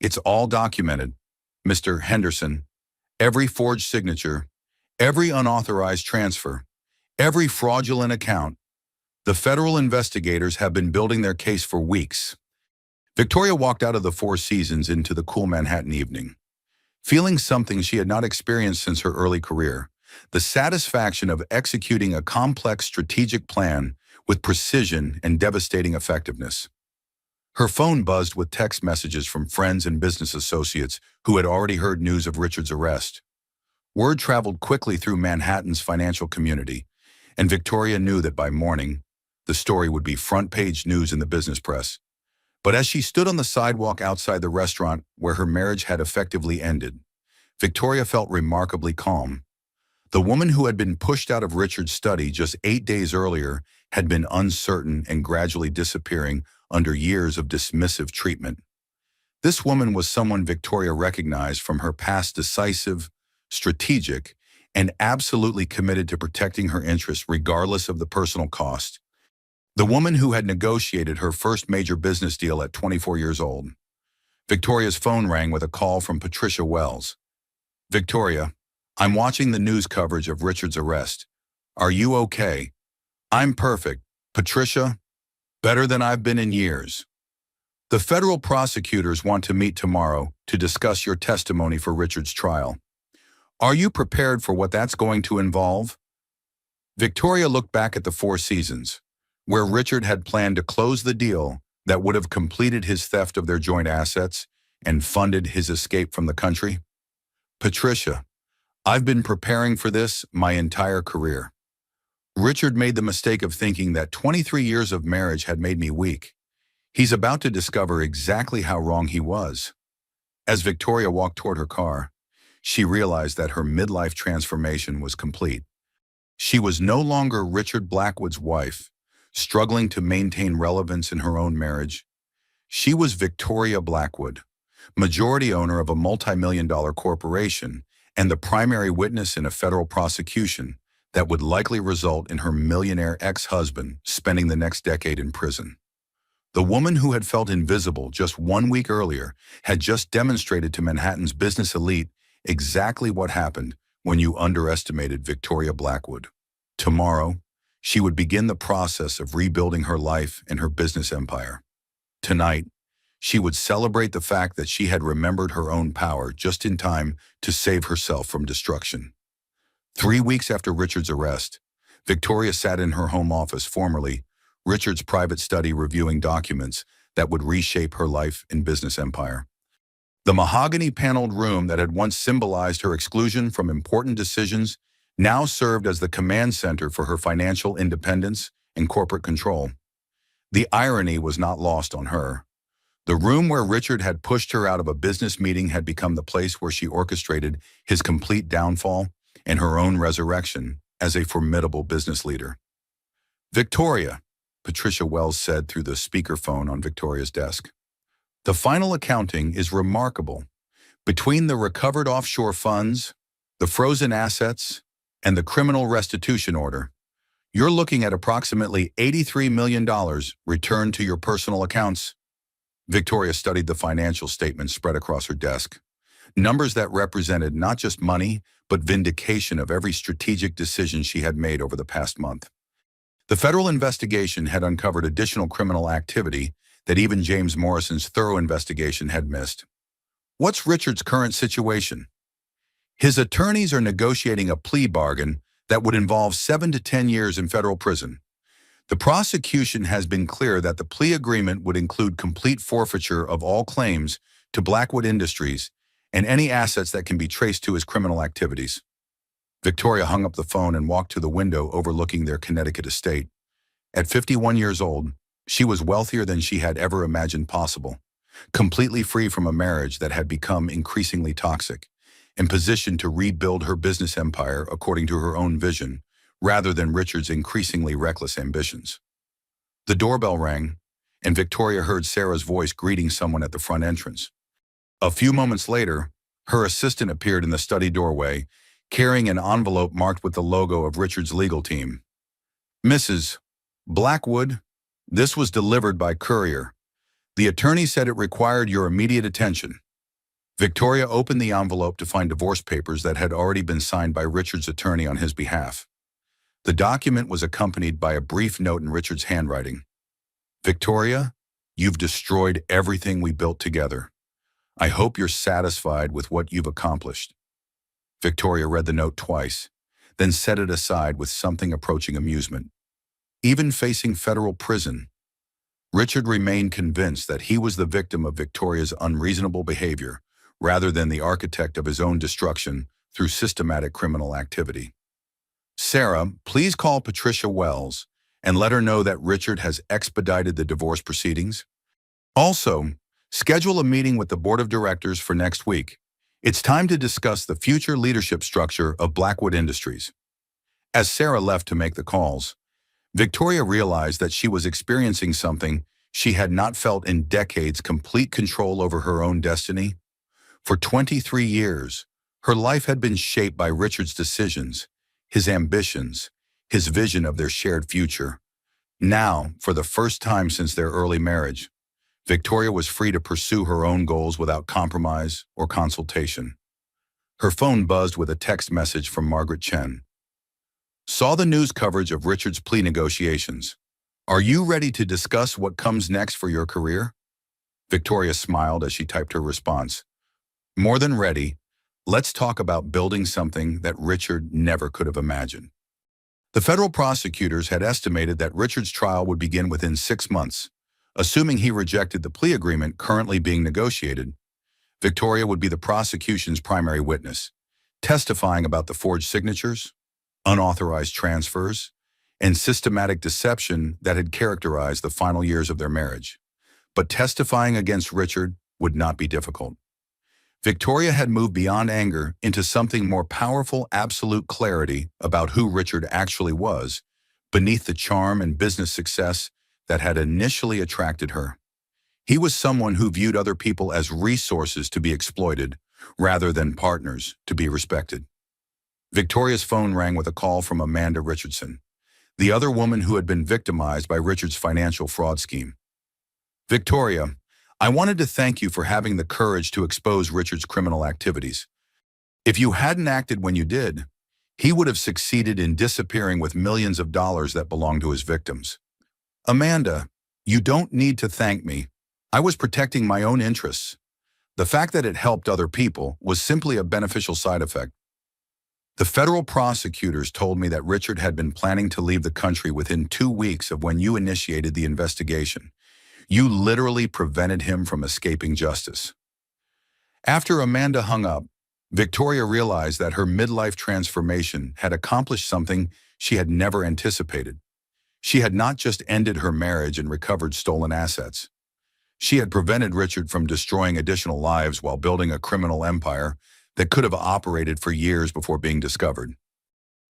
It's all documented, Mr. Henderson. Every forged signature, every unauthorized transfer, every fraudulent account. The federal investigators have been building their case for weeks. Victoria walked out of the Four Seasons into the cool Manhattan evening, feeling something she had not experienced since her early career, the satisfaction of executing a complex strategic plan with precision and devastating effectiveness. Her phone buzzed with text messages from friends and business associates who had already heard news of Richard's arrest. Word traveled quickly through Manhattan's financial community, and Victoria knew that by morning, the story would be front-page news in the business press. But as she stood on the sidewalk outside the restaurant where her marriage had effectively ended, Victoria felt remarkably calm. The woman who had been pushed out of Richard's study just 8 days earlier had been uncertain and gradually disappearing under years of dismissive treatment. This woman was someone Victoria recognized from her past: decisive, strategic, and absolutely committed to protecting her interests regardless of the personal cost. The woman who had negotiated her first major business deal at 24 years old. Victoria's phone rang with a call from Patricia Wells. "Victoria, I'm watching the news coverage of Richard's arrest. Are you okay?" "I'm perfect, Patricia. Better than I've been in years. The federal prosecutors want to meet tomorrow to discuss your testimony for Richard's trial. Are you prepared for what that's going to involve?" Victoria looked back at the Four Seasons, where Richard had planned to close the deal that would have completed his theft of their joint assets and funded his escape from the country. "Patricia, I've been preparing for this my entire career. Richard made the mistake of thinking that 23 years of marriage had made me weak. He's about to discover exactly how wrong he was." As Victoria walked toward her car, she realized that her midlife transformation was complete. She was no longer Richard Blackwood's wife, struggling to maintain relevance in her own marriage. She was Victoria Blackwood, majority owner of a multi-million-dollar corporation and the primary witness in a federal prosecution that would likely result in her millionaire ex-husband spending the next decade in prison. The woman who had felt invisible just 1 week earlier had just demonstrated to Manhattan's business elite exactly what happened when you underestimated Victoria Blackwood. Tomorrow, she would begin the process of rebuilding her life and her business empire. Tonight, she would celebrate the fact that she had remembered her own power just in time to save herself from destruction. 3 weeks after Richard's arrest, Victoria sat in her home office, formerly Richard's private study, reviewing documents that would reshape her life and business empire. The mahogany-paneled room that had once symbolized her exclusion from important decisions now served as the command center for her financial independence and corporate control. The irony was not lost on her. The room where Richard had pushed her out of a business meeting had become the place where she orchestrated his complete downfall and her own resurrection as a formidable business leader. "Victoria," Patricia Wells said through the speakerphone on Victoria's desk, "the final accounting is remarkable. Between the recovered offshore funds, the frozen assets, and the criminal restitution order, you're looking at approximately $83 million returned to your personal accounts." Victoria studied the financial statements spread across her desk, numbers that represented not just money, but vindication of every strategic decision she had made over the past month. The federal investigation had uncovered additional criminal activity that even James Morrison's thorough investigation had missed. What's Richard's current situation? His attorneys are negotiating a plea bargain that would involve 7 to 10 years in federal prison. The prosecution has been clear that the plea agreement would include complete forfeiture of all claims to Blackwood Industries and any assets that can be traced to his criminal activities. Victoria hung up the phone and walked to the window overlooking their Connecticut estate. At 51 years old, she was wealthier than she had ever imagined possible, completely free from a marriage that had become increasingly toxic, and positioned to rebuild her business empire according to her own vision, rather than Richard's increasingly reckless ambitions. The doorbell rang, and Victoria heard Sarah's voice greeting someone at the front entrance. A few moments later, her assistant appeared in the study doorway, carrying an envelope marked with the logo of Richard's legal team. "Mrs. Blackwood, this was delivered by courier. The attorney said it required your immediate attention." Victoria opened the envelope to find divorce papers that had already been signed by Richard's attorney on his behalf. The document was accompanied by a brief note in Richard's handwriting. "Victoria, you've destroyed everything we built together. I hope you're satisfied with what you've accomplished." Victoria read the note twice, then set it aside with something approaching amusement. Even facing federal prison, Richard remained convinced that he was the victim of Victoria's unreasonable behavior, rather than the architect of his own destruction through systematic criminal activity. "Sarah, please call Patricia Wells and let her know that Richard has expedited the divorce proceedings. Also, schedule a meeting with the board of directors for next week. It's time to discuss the future leadership structure of Blackwood Industries." As Sarah left to make the calls, Victoria realized that she was experiencing something she had not felt in decades: complete control over her own destiny. For 23 years, her life had been shaped by Richard's decisions, his ambitions, his vision of their shared future. Now, for the first time since their early marriage, Victoria was free to pursue her own goals without compromise or consultation. Her phone buzzed with a text message from Margaret Chen. "Saw the news coverage of Richard's plea negotiations. Are you ready to discuss what comes next for your career?" Victoria smiled as she typed her response. "More than ready. Let's talk about building something that Richard never could have imagined." The federal prosecutors had estimated that Richard's trial would begin within 6 months. Assuming he rejected the plea agreement currently being negotiated, Victoria would be the prosecution's primary witness, testifying about the forged signatures, unauthorized transfers, and systematic deception that had characterized the final years of their marriage. But testifying against Richard would not be difficult. Victoria had moved beyond anger into something more powerful: absolute clarity about who Richard actually was, beneath the charm and business success that had initially attracted her. He was someone who viewed other people as resources to be exploited, rather than partners to be respected. Victoria's phone rang with a call from Amanda Richardson, the other woman who had been victimized by Richard's financial fraud scheme. "Victoria, I wanted to thank you for having the courage to expose Richard's criminal activities. If you hadn't acted when you did, he would have succeeded in disappearing with millions of dollars that belonged to his victims." "Amanda, you don't need to thank me. I was protecting my own interests. The fact that it helped other people was simply a beneficial side effect. The federal prosecutors told me that Richard had been planning to leave the country within 2 weeks of when you initiated the investigation. You literally prevented him from escaping justice." After Amanda hung up, Victoria realized that her midlife transformation had accomplished something she had never anticipated. She had not just ended her marriage and recovered stolen assets. She had prevented Richard from destroying additional lives while building a criminal empire that could have operated for years before being discovered.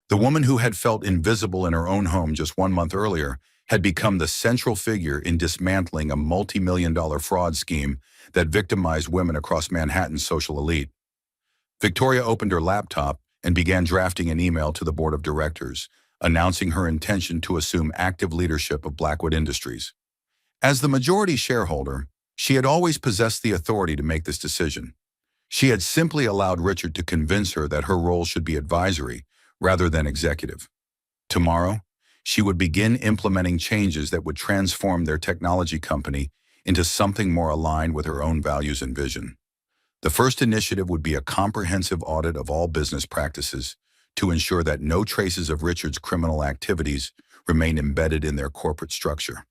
The woman who had felt invisible in her own home just 1 month earlier had become the central figure in dismantling a multi-million-dollar fraud scheme that victimized women across Manhattan's social elite. Victoria opened her laptop and began drafting an email to the board of directors, announcing her intention to assume active leadership of Blackwood Industries. As the majority shareholder, she had always possessed the authority to make this decision. She had simply allowed Richard to convince her that her role should be advisory rather than executive. Tomorrow, she would begin implementing changes that would transform their technology company into something more aligned with her own values and vision. The first initiative would be a comprehensive audit of all business practices to ensure that no traces of Richard's criminal activities remain embedded in their corporate structure.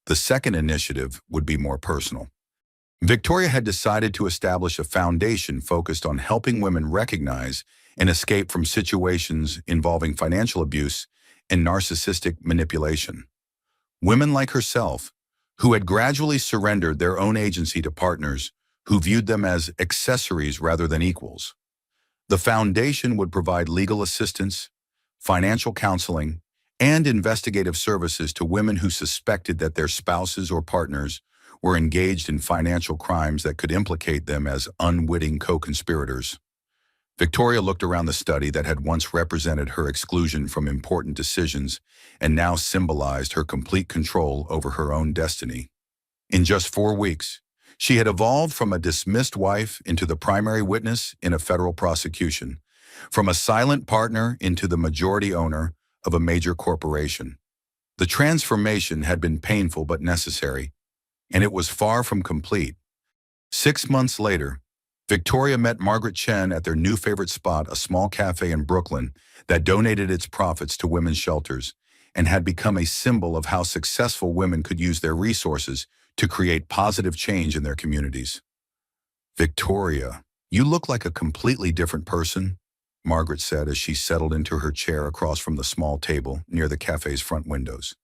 The second initiative would be more personal. Victoria had decided to establish a foundation focused on helping women recognize and escape from situations involving financial abuse and narcissistic manipulation. Women like herself, who had gradually surrendered their own agency to partners who viewed them as accessories rather than equals. The foundation would provide legal assistance, financial counseling, and investigative services to women who suspected that their spouses or partners were engaged in financial crimes that could implicate them as unwitting co-conspirators. Victoria looked around the study that had once represented her exclusion from important decisions and now symbolized her complete control over her own destiny. In just 4 weeks, She had evolved from a dismissed wife into the primary witness in a federal prosecution, from a silent partner into the majority owner of a major corporation. The transformation had been painful but necessary, and it was far from complete. 6 months later, Victoria met Margaret Chen at their new favorite spot, a small cafe in Brooklyn that donated its profits to women's shelters and had become a symbol of how successful women could use their resources to create positive change in their communities. "Victoria, you look like a completely different person," Margaret said as she settled into her chair across from the small table near the cafe's front windows.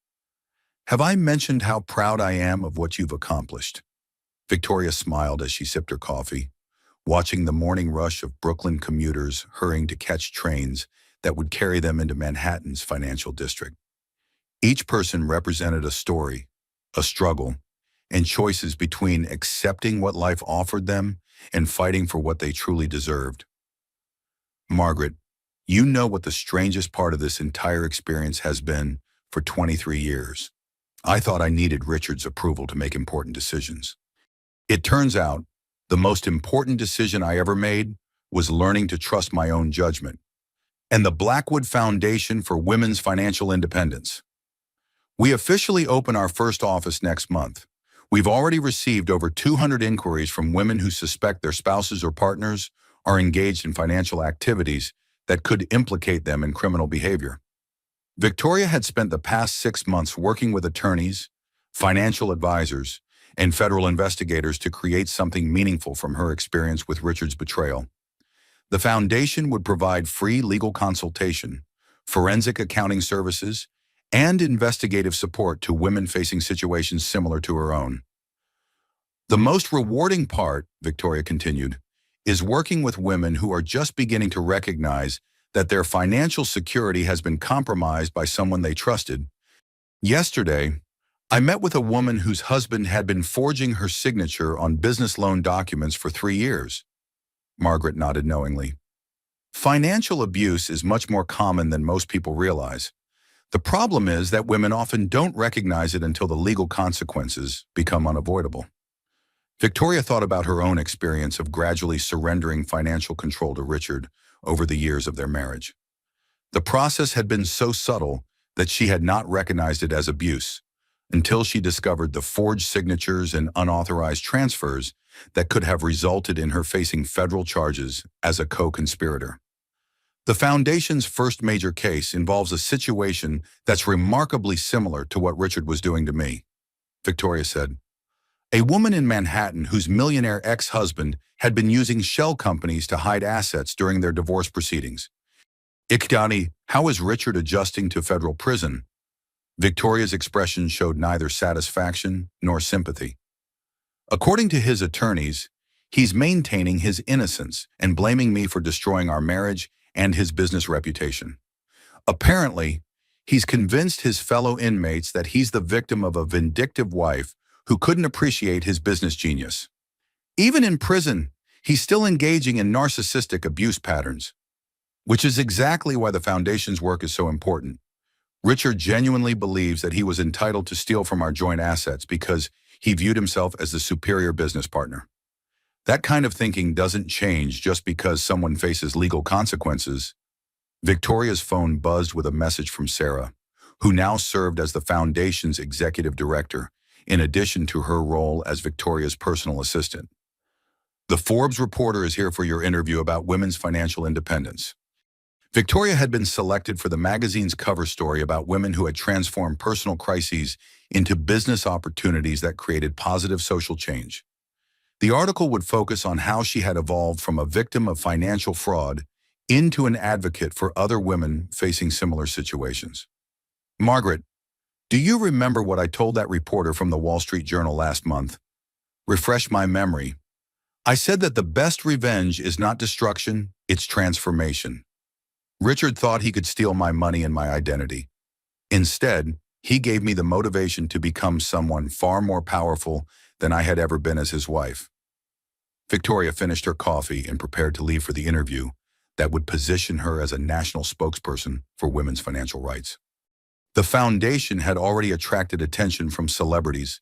"Have I mentioned how proud I am of what you've accomplished?" Victoria smiled as she sipped her coffee, watching the morning rush of Brooklyn commuters hurrying to catch trains that would carry them into Manhattan's financial district. Each person represented a story, a struggle, and choices between accepting what life offered them and fighting for what they truly deserved. "Margaret, you know what the strangest part of this entire experience has been for 23 years. I thought I needed Richard's approval to make important decisions. It turns out, the most important decision I ever made was learning to trust my own judgment. And the Blackwood Foundation for Women's Financial Independence. We officially open our first office next month. We've already received over 200 inquiries from women who suspect their spouses or partners are engaged in financial activities that could implicate them in criminal behavior." Victoria had spent the past 6 months working with attorneys, financial advisors, and federal investigators to create something meaningful from her experience with Richard's betrayal. The foundation would provide free legal consultation, forensic accounting services, and investigative support to women facing situations similar to her own. "The most rewarding part," Victoria continued, "is working with women who are just beginning to recognize that their financial security has been compromised by someone they trusted. Yesterday, I met with a woman whose husband had been forging her signature on business loan documents for 3 years. Margaret nodded knowingly. "Financial abuse is much more common than most people realize. The problem is that women often don't recognize it until the legal consequences become unavoidable." Victoria thought about her own experience of gradually surrendering financial control to Richard over the years of their marriage. The process had been so subtle that she had not recognized it as abuse until she discovered the forged signatures and unauthorized transfers that could have resulted in her facing federal charges as a co-conspirator. The Foundation's first major case involves a situation that's remarkably similar to what Richard was doing to me, Victoria said. A woman in Manhattan whose millionaire ex-husband had been using shell companies to hide assets during their divorce proceedings. "Ikdani, how is Richard adjusting to federal prison?" Victoria's expression showed neither satisfaction nor sympathy. "According to his attorneys, he's maintaining his innocence and blaming me for destroying our marriage and his business reputation. Apparently, he's convinced his fellow inmates that he's the victim of a vindictive wife who couldn't appreciate his business genius. Even in prison, he's still engaging in narcissistic abuse patterns, which is exactly why the Foundation's work is so important. Richard genuinely believes that he was entitled to steal from our joint assets because he viewed himself as the superior business partner. That kind of thinking doesn't change just because someone faces legal consequences." Victoria's phone buzzed with a message from Sarah, who now served as the Foundation's executive director, in addition to her role as Victoria's personal assistant. "The Forbes reporter is here for your interview about women's financial independence." Victoria had been selected for the magazine's cover story about women who had transformed personal crises into business opportunities that created positive social change. The article would focus on how she had evolved from a victim of financial fraud into an advocate for other women facing similar situations. "Margaret, do you remember what I told that reporter from the Wall Street Journal last month? Refresh my memory. I said that the best revenge is not destruction, it's transformation. Richard thought he could steal my money and my identity. Instead, he gave me the motivation to become someone far more powerful than I had ever been as his wife." Victoria finished her coffee and prepared to leave for the interview that would position her as a national spokesperson for women's financial rights. The Foundation had already attracted attention from celebrities,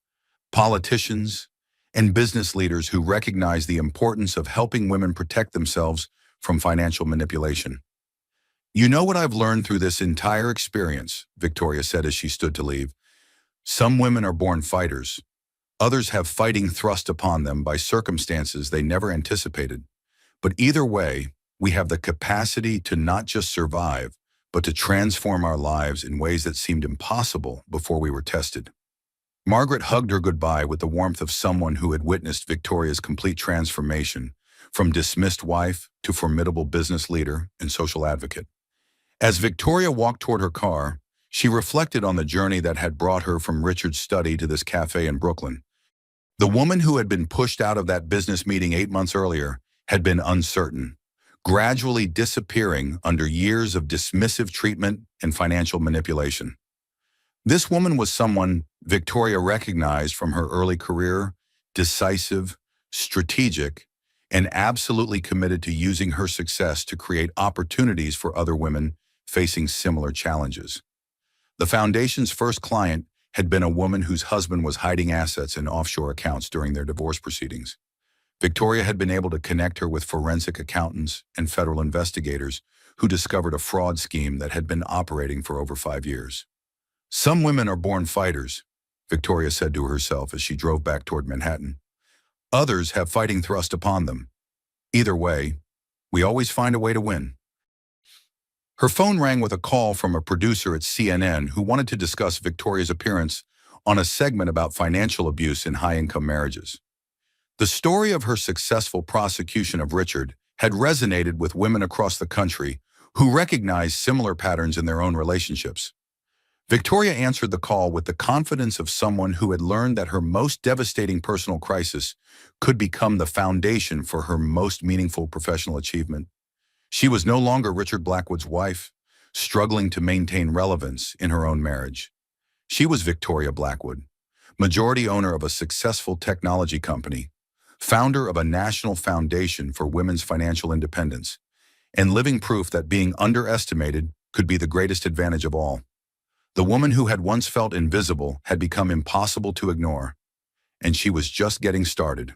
politicians, and business leaders who recognize the importance of helping women protect themselves from financial manipulation. "You know what I've learned through this entire experience," Victoria said as she stood to leave. "Some women are born fighters. Others have fighting thrust upon them by circumstances they never anticipated. But either way, we have the capacity to not just survive, but to transform our lives in ways that seemed impossible before we were tested." Margaret hugged her goodbye with the warmth of someone who had witnessed Victoria's complete transformation, from dismissed wife to formidable business leader and social advocate. As Victoria walked toward her car, she reflected on the journey that had brought her from Richard's study to this cafe in Brooklyn. The woman who had been pushed out of that business meeting 8 months earlier had been uncertain, gradually disappearing under years of dismissive treatment and financial manipulation. This woman was someone Victoria recognized from her early career, decisive, strategic, and absolutely committed to using her success to create opportunities for other women facing similar challenges. The foundation's first client had been a woman whose husband was hiding assets in offshore accounts during their divorce proceedings. Victoria had been able to connect her with forensic accountants and federal investigators who discovered a fraud scheme that had been operating for over 5 years. "Some women are born fighters," Victoria said to herself as she drove back toward Manhattan. "Others have fighting thrust upon them. Either way, we always find a way to win." Her phone rang with a call from a producer at CNN who wanted to discuss Victoria's appearance on a segment about financial abuse in high-income marriages. The story of her successful prosecution of Richard had resonated with women across the country who recognized similar patterns in their own relationships. Victoria answered the call with the confidence of someone who had learned that her most devastating personal crisis could become the foundation for her most meaningful professional achievement. She was no longer Richard Blackwood's wife, struggling to maintain relevance in her own marriage. She was Victoria Blackwood, majority owner of a successful technology company, founder of a national foundation for women's financial independence, and living proof that being underestimated could be the greatest advantage of all. The woman who had once felt invisible had become impossible to ignore, and she was just getting started.